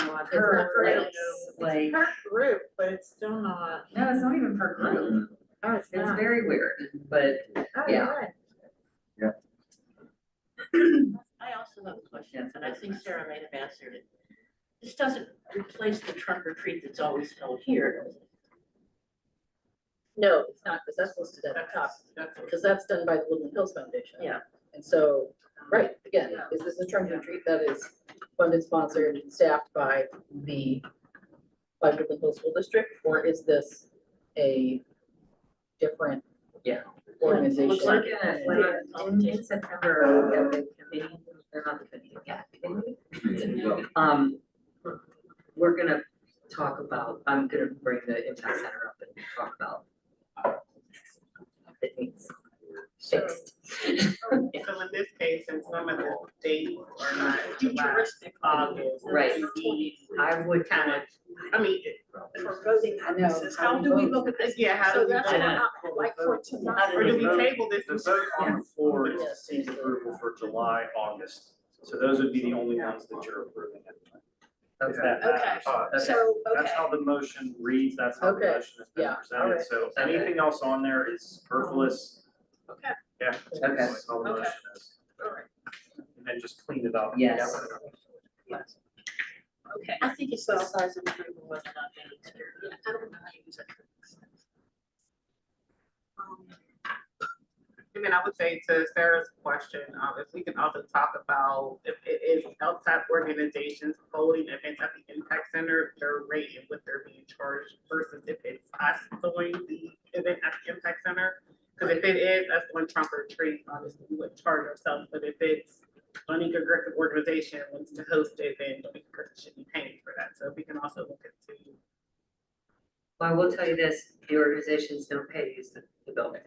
place, like. Per group, but it's still not. No, it's not even per group. Oh, it's It's not. very weird, but Oh, yeah. right. I also have a question, and I think Sarah might have answered it. This doesn't replace the trunk or treat that's always held here, does it? No, it's not, because that's listed at the top, because that's done by the Woodland Hills Foundation. Yeah. And so, right, again, is this a trunk or treat that is funded, sponsored, and staffed by the Woodland Hills School District, or is this a different organization? Looks like in September, the committee, or not the committee, yeah, committee. We're gonna talk about, I'm gonna bring the Impact Center up and talk about the things fixed. So in this case, and some of the dates are not futuristic August. Right. I would Kind of, I mean, For voting purposes, how do we look at this? yeah, how So do we that's vote? what like for tonight. Or do we table this? The vote on the floor is to seek approval for July, August. So those would be the only ones that you're approving. If that Okay, matters. so, That's okay, how the motion reads, that's how the Okay. motion has been Yeah, presented, alright. so anything else on there is superfluous. okay, Yeah. Okay. That's how the Okay. motion is. all right, And then just clean it up. Yes. yes. Okay. I think it's the size of the room, whether or not they need to. Yeah, I don't know how to use it. And then I would say to Sarah's question, if we can also talk about if it is outside organizations holding events at the Impact Center, their rate and what they're being charged versus if it's us doing the event at the Impact Center. Cause if it is, that's one trunk or treat, obviously we wouldn't charge ourselves, but if it's Onika Griffin organization wants to host it, then Onika Griffin should be paying for that, so we can also look into. Well, I will tell you this, the organizations don't pay to use the building.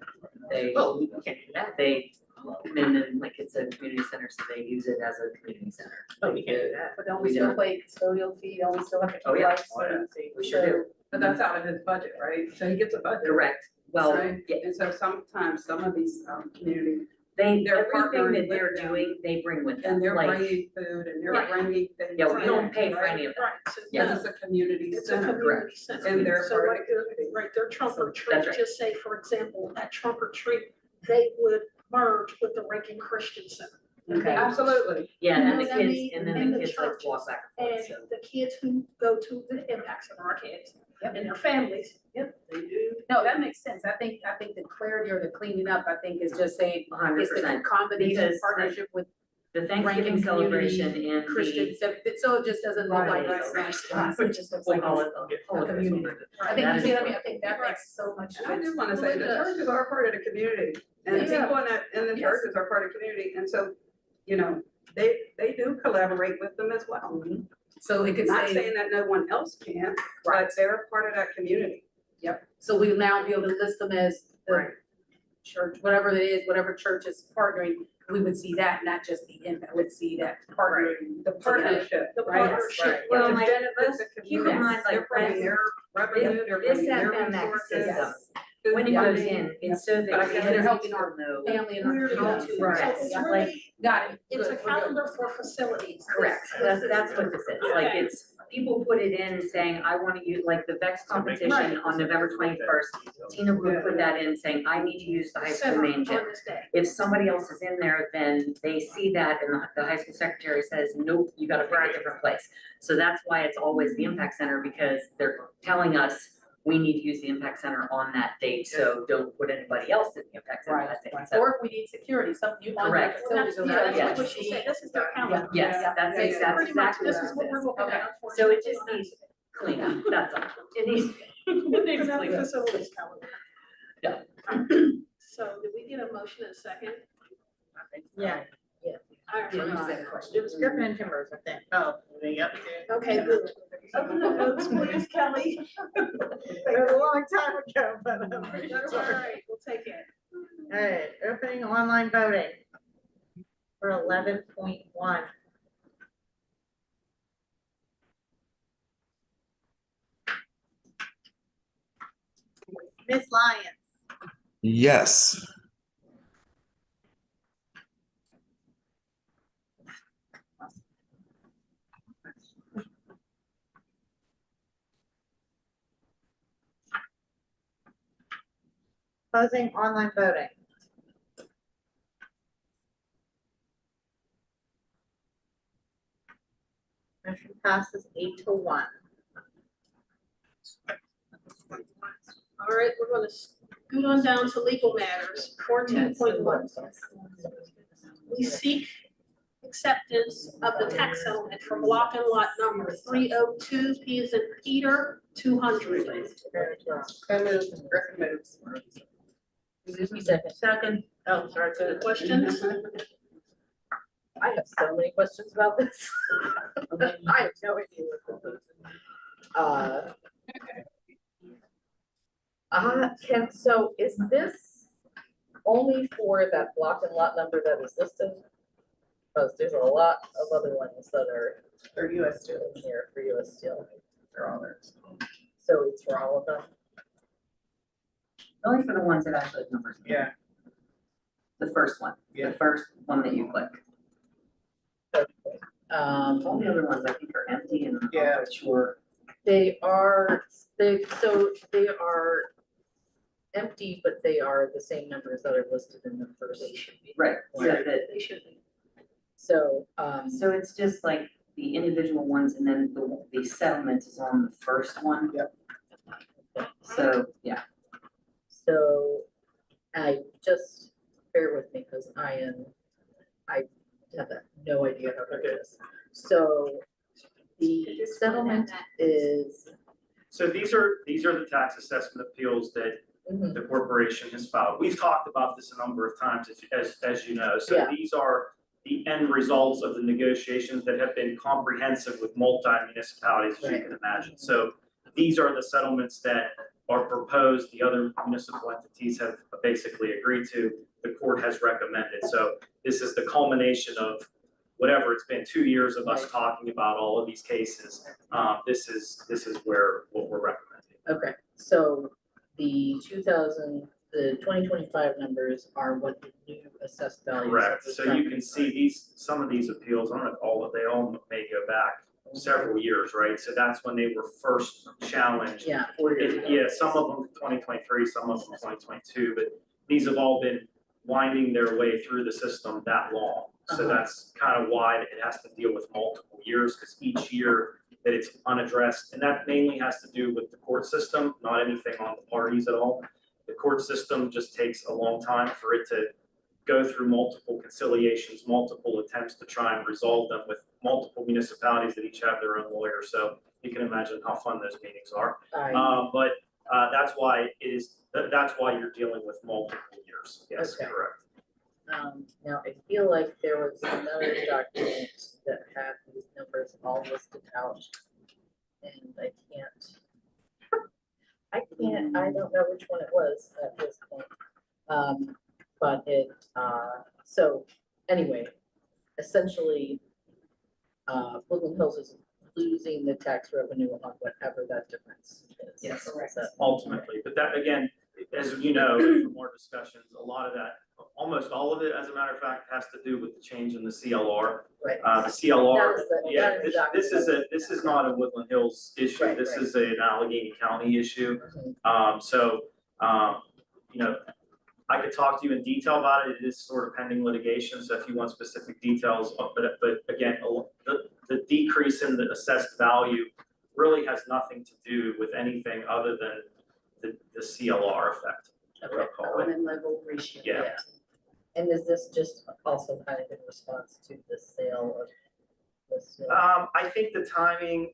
They, Oh, we can't do that. they come in and like it's a community center, so they use it as a community center. Oh, we can't do that. But don't we we still don't. pay custodial fee, don't we still have to Oh, keep yeah. lights? Oh, yeah. So- We sure do. But that's out of his budget, right? So he gets a budget. Correct. Well, Right? yeah, And so sometimes some of these community, they, They're everything partnering that they're with them. doing, they bring with them. and they're Like, bringing food and they're Right. bringing things. yeah, we don't in, pay for right? any of that. Right, so Yeah. Because it's a community it's a center. community center. And they're So part like of the their, community. right, their trunk or That's treat, right. just say, for example, that trunk or treat, they would merge with the Rankin Christian Center. Okay. Absolutely. Yeah, and You then the know what I kids, mean? and then And the the kids like churches. walk back and And forth, so. the kids who go to the impact center are kids, and their families. Yep. They do. No, that makes sense. I think the clarity or the cleaning up, I think is just saying, it's the 100%. combination Because partnership with The Thanksgiving Rankin celebration community, and Christian, so it just doesn't look like Right, it's right, nice, it just looks like We'll it's call it a community. I think That you is see what I mean, I correct. think that makes so much And I sense. do want to say, the It does. churches are part of the community, and the Yeah. people in the Yes. churches are part of the community, and so, you know, they do collaborate with them as well. So it could Not say, saying that no one else can, Right. but they're part of that community. yep, so we'll now be able to list them as the Right. church, whatever it is, whatever church is partnering, we would see that, not just the impact, we'd see that partnering. The partnership, The right? partnership. Right. Well, To like, benefit the keep in community. mind, like, They're bringing their revenue, they're This bringing their FMX resources. system, food when it goes money. in, it's so But I that guess they're kids helping our will know. Family and our How community. to, Right. so it's Like- really, Got it. it's a Good, we're good. calendar for facilities. Correct, This is- that's what this is, like, Okay. it's, people put it in saying, I wanna use, like, the VEX competition on November 21st. Tina would put that in saying, I need to use the high school Center main gym. on this day. If somebody else is in there, then they see that and the high school secretary says, nope, you gotta pick a different place. So that's why it's always the impact center, because they're telling us, we need to use the impact center on that date, so don't put anybody else in the impact center that day. So, Or if we need security, something you want. Correct. Well, that's, yeah, that's Yes. what she said, this is their calendar. yes, that's Yeah, yeah. that's Pretty much, exactly this what is it what we're is. looking Okay. at. So it just needs cleanup, that's all. It needs, it needs Another cleanup. facilities calendar. Yeah. So did we get a motion in a second? Yeah. I forgot. It was Griffin and Timbers, I think. Oh, yep. Okay, good. Open the votes, please, Kelly. It was a long time ago, but I'm pretty That's sure. all right, we'll take it. All right, opening online voting for 11.1. Ms. Lyons, Yes. closing online voting. Motion passes 8-1. All right, we're gonna scoot on down to legal matters, 14.1. We seek acceptance of the tax settlement for block and lot number 302, P as in Peter, 200. So moved, Griffin moves. Second. Oh, sorry, good. Questions? I have so many questions about this. I have no idea what this is. So is this only for that block and lot number that is listed? Because there's a lot of other ones that are For US too. in here for US Steel. They're all there. So it's for all of them? Only for the ones that actually have numbers. Yeah. The first one, the first one that you click. All the other ones I think are empty and I'm Yeah. not sure. They are empty, but they are the same numbers that are listed in the first. Right, so that, They should be. So, so it's just like the individual ones and then the settlement is on the first one. Yep. So, yeah, so I just, bear with me, because I have no idea how to do this. So the settlement is, So these are the tax assessment appeals that Mhm. the corporation has filed. We've talked about this a number of times, as you know. So Yeah. these are the end results of the negotiations that have been comprehensive with multi-municipalities, as you Right. can imagine. So these are the settlements that are proposed, the other municipal entities have basically agreed to, the court has recommended. So this is the culmination of whatever, it's been 2 years of us Right. talking about all of these cases. This is where, what we're recommending. Okay, so the 2025 numbers are what the new assessed values of Correct. the So you can see these, some of these appeals, I don't know if they all may go back several years, right? So that's when they were first challenged. Yeah, 4 years ago. Yeah, some of them 2023, some of them 2022, but these have all been winding their way through the system that long. So Uh-huh. that's kind of why it has to deal with multiple years, because each year that it's unaddressed, and that mainly has to do with the court system, not anything on the parties at all. The court system just takes a long time for it to go through multiple conciliations, multiple attempts to try and resolve them with multiple municipalities that each have their own lawyer. So you can imagine how fun those meetings are. But that's why that's why you're dealing with multiple years. Yes, Okay. correct. Now, I feel like there was another document that had these numbers all listed out. And I don't know which one it was at this point. But so anyway, essentially, Woodland Hills is losing the tax revenue on whatever that difference is. Yes. Is that- Ultimately, but that again, as you know, from more discussions, a lot of that, almost all of it, as a matter of fact, has to do with the change in the CLR. Right. The CLR, That is the- yeah, that is this is not a Woodland Hills issue. Right, This right. is an Allegheny County issue. Mhm. You know, I could talk to you in detail about it. It is sort of pending litigation, so if you want specific details, but again, the decrease in the assessed value really has nothing to do with anything other than the CLR effect. I'll call it. Common level ratio. Yeah. And is this just also kind of in response to the sale of this? I think the timing,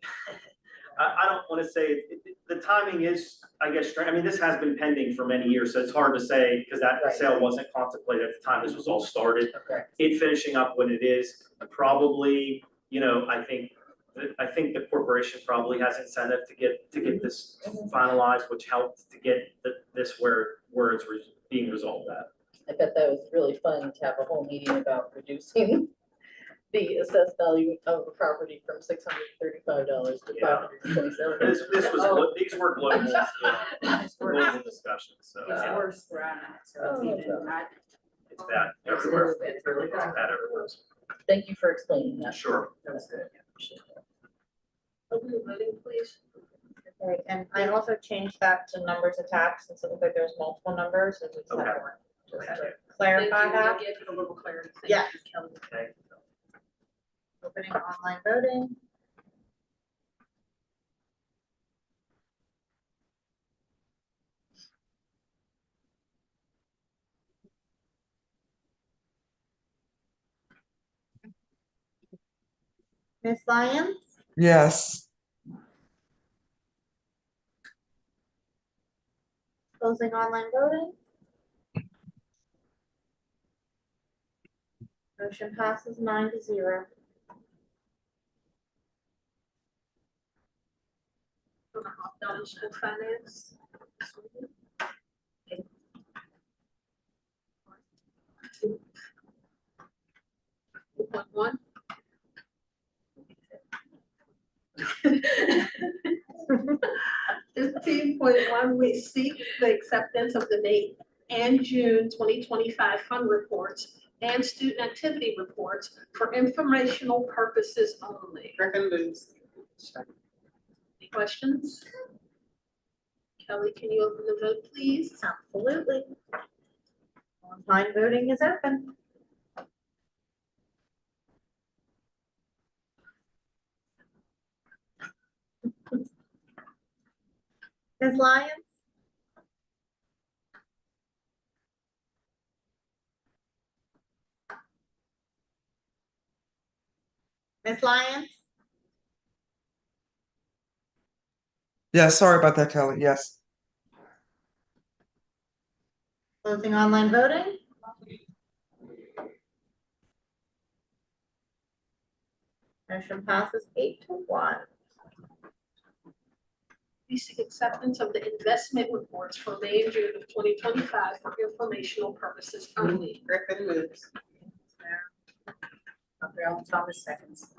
I don't want to say, the timing is, I guess, strange. I mean, this has been pending for many years, so it's hard to say, because that Right. sale wasn't contemplated at the time this was all started. Okay. It finishing up when it is, probably, you know, I think the corporation probably has incentive to get this finalized, which helped to get this where it's being resolved at. I bet that was really fun to have a whole meeting about reducing the assessed value of a property from $635 to Yeah. $527. This was, these were global, global discussions, so. It's yeah. worse where I'm at, so it's Oh, even not. It's bad everywhere. It's really It's bad. bad everywhere. Thank you for explaining that. Sure. That was good. Appreciate that. Open the voting, please. Okay, and I also changed that to numbers attached, since it looked like there was multiple numbers, so we just have Okay. to just Okay. to clarify Thank you. that. Give it a little clarity. Thank Yeah. you, Kelly. Okay. Opening online voting. Ms. Lyons, Yes. closing online voting. Motion passes 9-0. Gonna hop down to school finance. 2.1. Fifteen point one, we seek the acceptance of the May and June 2025 fund reports and student activity reports for informational purposes only. Griffin moves. Any questions? Kelly, can you open the vote, please? Absolutely. Online voting is open. Ms. Lyons? Ms. Lyons? Yeah, sorry about that, Kelly. Yes. Closing online voting. Motion passes 8-1. We seek acceptance of the investment reports for May and June of 2025 for informational purposes only. Griffin moves. Gabrielle Thomas seconds.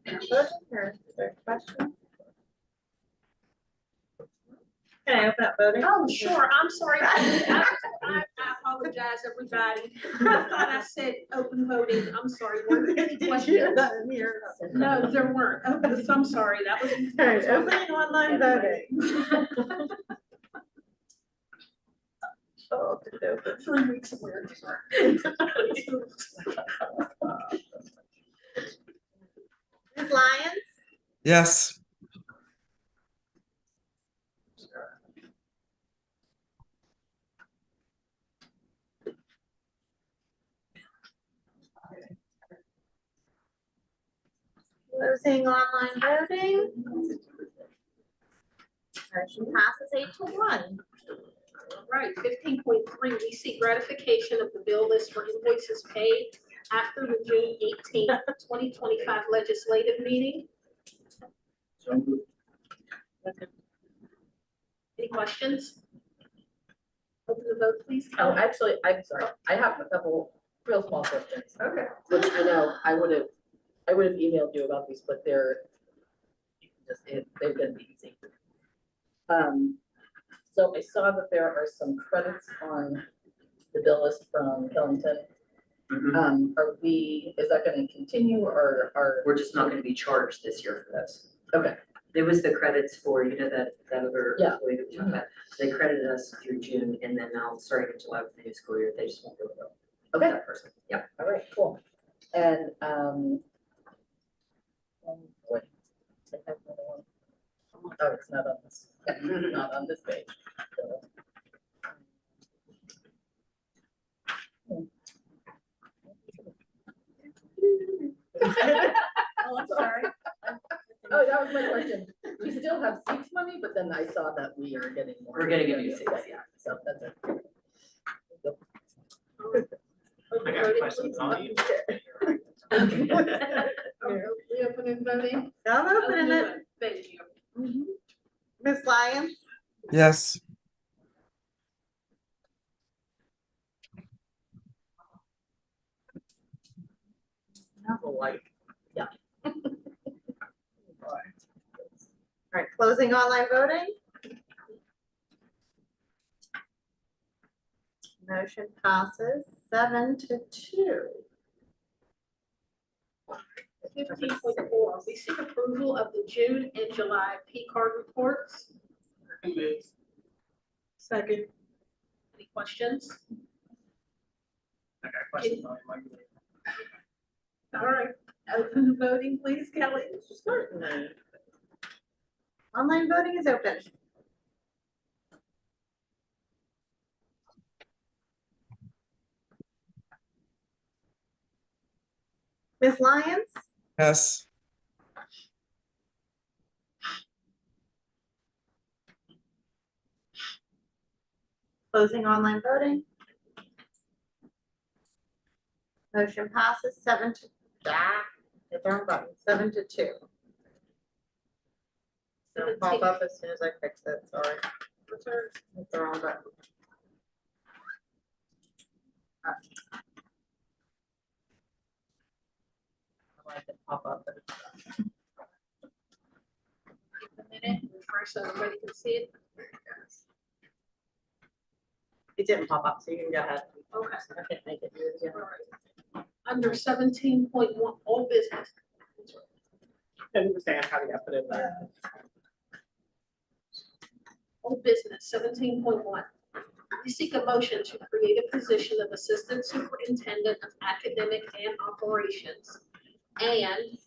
Is there a question? Can I open up voting? Oh, sure, I'm sorry. I apologize, everybody. I thought I said open voting. I'm sorry. Were there any Did you questions? hear that in here? No, there weren't. Okay, so I'm sorry. That was. All right, opening online voting. Oh, it's open. 3 weeks of work. Ms. Lyons? Yes. Closing online voting. Motion passes 8-1. Right, 15.3, we seek ratification of the bill list for invoices paid after the June 18th, 2025 legislative meeting. Any questions? Open the vote, please. Oh, Kelly. actually, I'm sorry. I have a couple real small questions. Okay. Which I know I would have emailed you about these, but they're they're gonna be easy. So I saw that there are some credits on the bill list from Killington. Is that gonna continue or We're just not gonna be charged this year for those. okay, There was the credits for, that other Yeah. employee that we talked about. They credited us through June, and then now starting in July with the new school year, they just won't go to okay, that person. Yep. all right, cool. And, oh boy. I have another one. Oh, it's not on this, it's not on this page. So, Oh, I'm sorry. Oh, that was my question. We still have 6 money, but then I saw that we are getting more. We're getting a new 6, yeah. So that's it. Open voting, please. We open voting. I'm opening it. Thank you. Ms. Lyons? Yes. Novel light. Yeah. All right, closing online voting. Motion passes 7-2. 15.4, we seek approval of the June and July P card reports. Second. Any questions? I got questions on my. All right, open the voting, please, Kelly. Certainly. Online voting is open. Ms. Lyons? Yes. Closing online voting. Motion passes 7-2. It's our button, 7-2. It'll pop up as soon as I fix it, sorry. It's the wrong button. I like it pop up, but it's not. A minute, refresh so everybody can see it. It didn't pop up, so you can go ahead. Okay. I can't make it yours yet. All right. Under 17.1, old business. I understand how you put it there. Old business, 17.1. We seek a motion to create a position of Assistant Superintendent of Academic and Operations and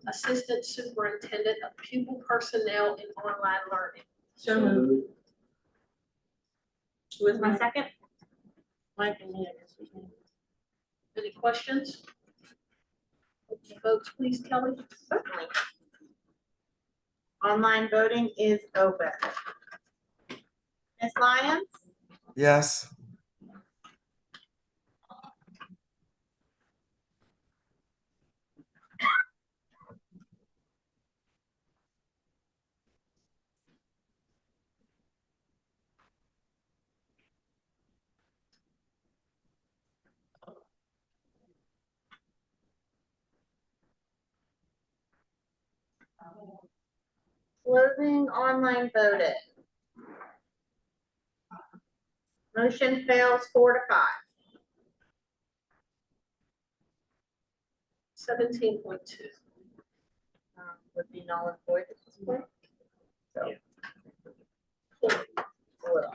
Assistant Superintendent of Pupil Personnel and Online Learning. So moved. Who is my second? Mike and me, I guess we can. Any questions? Votes, please, Kelly. Certainly. Online voting is open. Ms. Lyons? Yes. Closing online voting. Motion fails 4-5. 17.2. Would be null and void at this point. So. Well,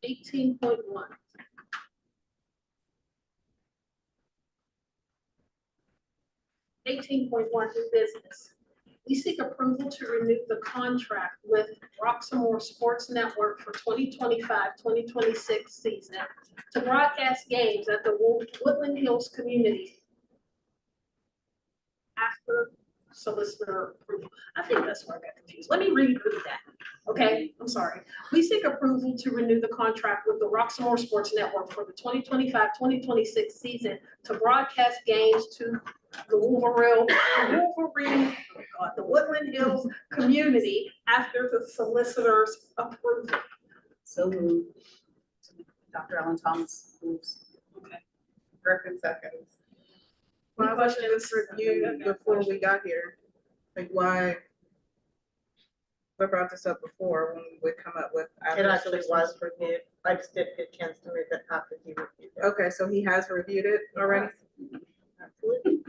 18.1. 18.1 new business. We seek approval to renew the contract with Roxamore Sports Network for 2025-2026 season to broadcast games at the Woodland Hills community after solicitor approval. I think that's where I got confused. Let me read that. Okay, I'm sorry. We seek approval to renew the contract with the Roxamore Sports Network for the 2025-2026 season to broadcast games to the Wolverine, the Woodland Hills community after the solicitor's approval. So moved. Dr. Ellen Thomas moves. Okay. Griffin seconds. Any Why wasn't questions? this reviewed before we got here? Like why? We brought this up before when we would come up with. it actually was reviewed. I just didn't get a chance to read it after he reviewed it. Okay, so he has reviewed it already? Absolutely.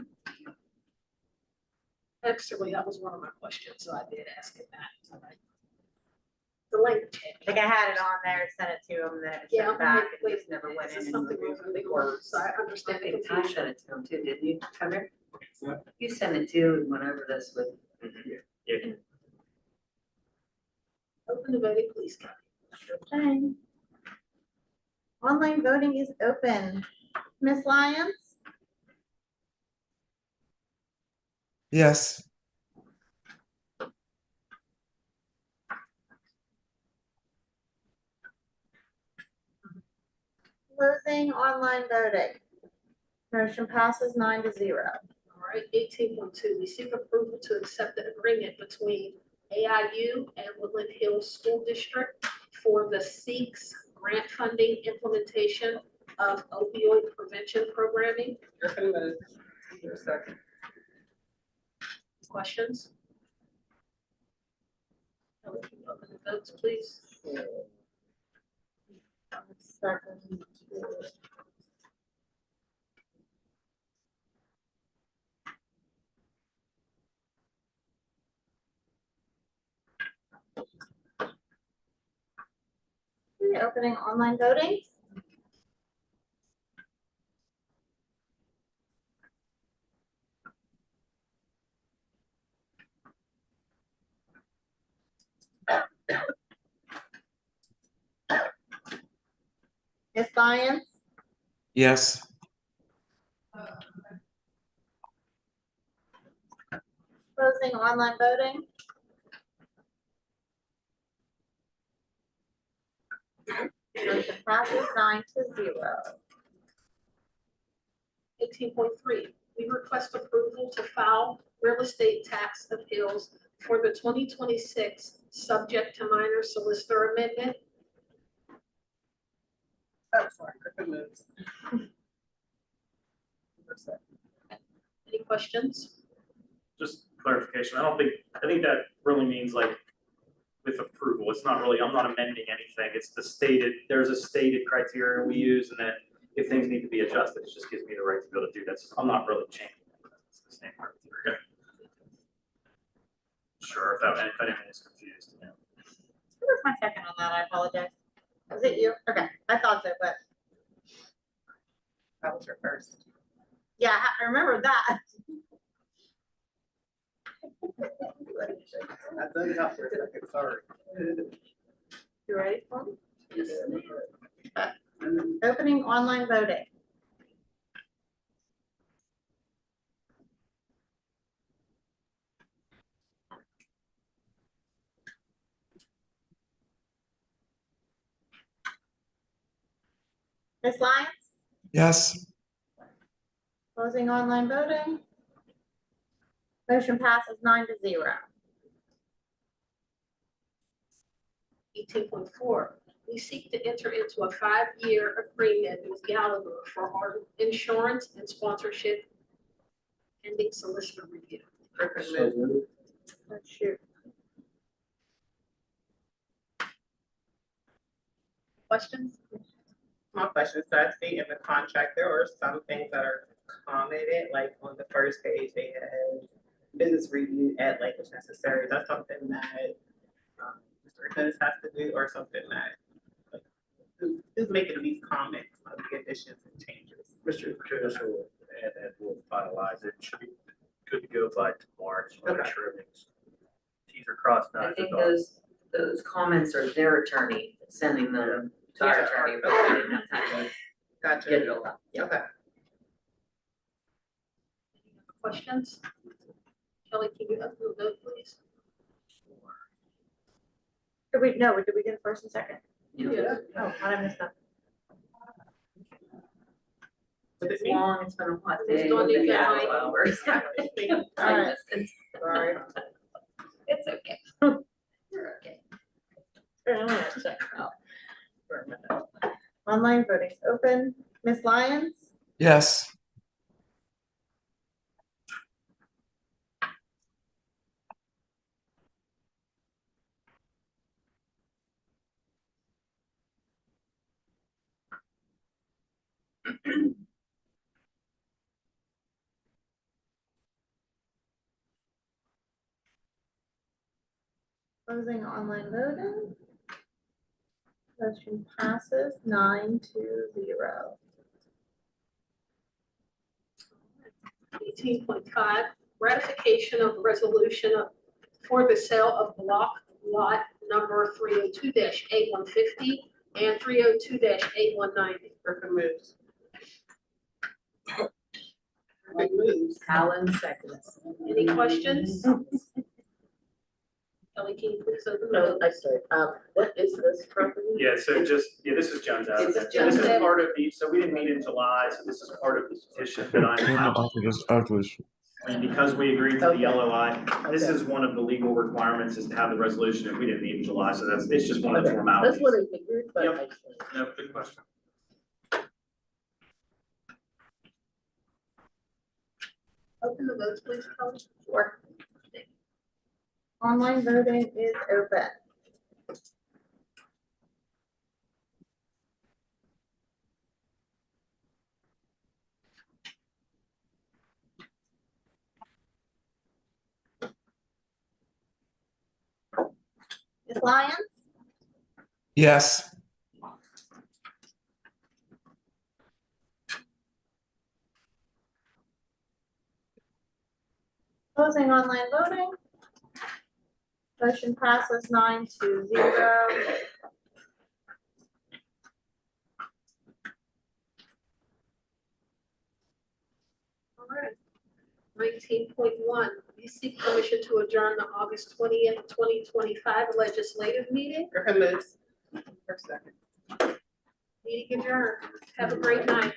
Actually, that was one of my questions, so I did ask him that. The language. Like I had it on there, sent it to him, then it was Yeah, sent back and wait, just never went this is in. something wrong with the words, so I understand the I sent confusion. it to him too, didn't you, Tucker? You sent it too, and went over this with. Yeah. Open the voting, please, Kelly. Okay. Online voting is open. Ms. Lyons? Yes. Closing online voting. Motion passes 9-0. All right, 18.2, we seek approval to accept the agreement between AIU and Woodland Hills School District for the SEEKS grant funding implementation of opioid prevention programming. Griffin moves. Your second. Questions? Kelly, can you open the votes, please? Second. Okay, opening online voting. Ms. Lyons? Yes. Closing online voting. Motion passes 9-0. 18.3, we request approval to file real estate tax appeals for the 2026 subject to minor solicitor amendment. Oh, sorry, Griffin moves. Any questions? Just clarification, I think that really means like with approval, it's not really, I'm not amending anything, it's there's a stated criteria we use, and then if things need to be adjusted, it just gives me the right to be able to do that, so I'm not really changing it. It's the same criteria. Sure, if anyone was confused, yeah. Who was my second on that? I apologize. Was it you? Okay, I thought so, but That was your first. Yeah, I remember that. I thought you out for a second, sorry. You ready for me? Opening online voting. Ms. Lyons, Yes. closing online voting. Motion passes 9-0. 18.4, we seek to enter into a 5-year agreement with Gallagher for our insurance and sponsorship pending solicitor review. So moved. Let's shoot. Questions? My question, so I see in the contract, there are some things that are commented, like on the first page, they had business review at like if necessary. Is that something that Mr. Dennis has to do or something that like, who's making these comments on the additions and changes? Mr. Curtis will, and we'll finalize it. Should be good to go by tomorrow. Just want to make sure everything's T's are crossed, I not think dotted. those comments are their attorney sending them to our attorney, but we didn't have time to Gotcha. get it all done. Yeah. Okay. Questions? Kelly, can you upload those, please? Did we get a first and second? Yeah. Oh, how did I miss that? It's long, it's been a hot Just day. don't We've need been that here mic. 12 hours. All right. Sorry. It's okay. You're okay. Online voting is open. Ms. Lyons, Yes. closing online voting. Motion passes 9-0. 18.5, ratification of resolution for the sale of block lot number 302-A150 and 302-A190. Griffin moves. Alan seconds. Any questions? Kelly, can you please open the vote? I'm sorry, what is this property? Yeah, so just, this is Jones Avenue. This is So this Jones is part of the, so we didn't meet in July, so this is part of the petition that because we agreed to the LOI, this is one of the legal requirements is to have the resolution, and we didn't meet in July, so it's just one of the Okay, formalities. that's what I figured, but Yep. I just wanted No, good question. Open the votes, please, Kelly. Sure. Online voting is open. Ms. Lyons, Yes. closing online voting. Motion passes 9-0. All right. 19.1, we seek permission to adjourn the August 20th, 2025 legislative meeting. Griffin moves. For a second. Meeting adjourned. Have a great night.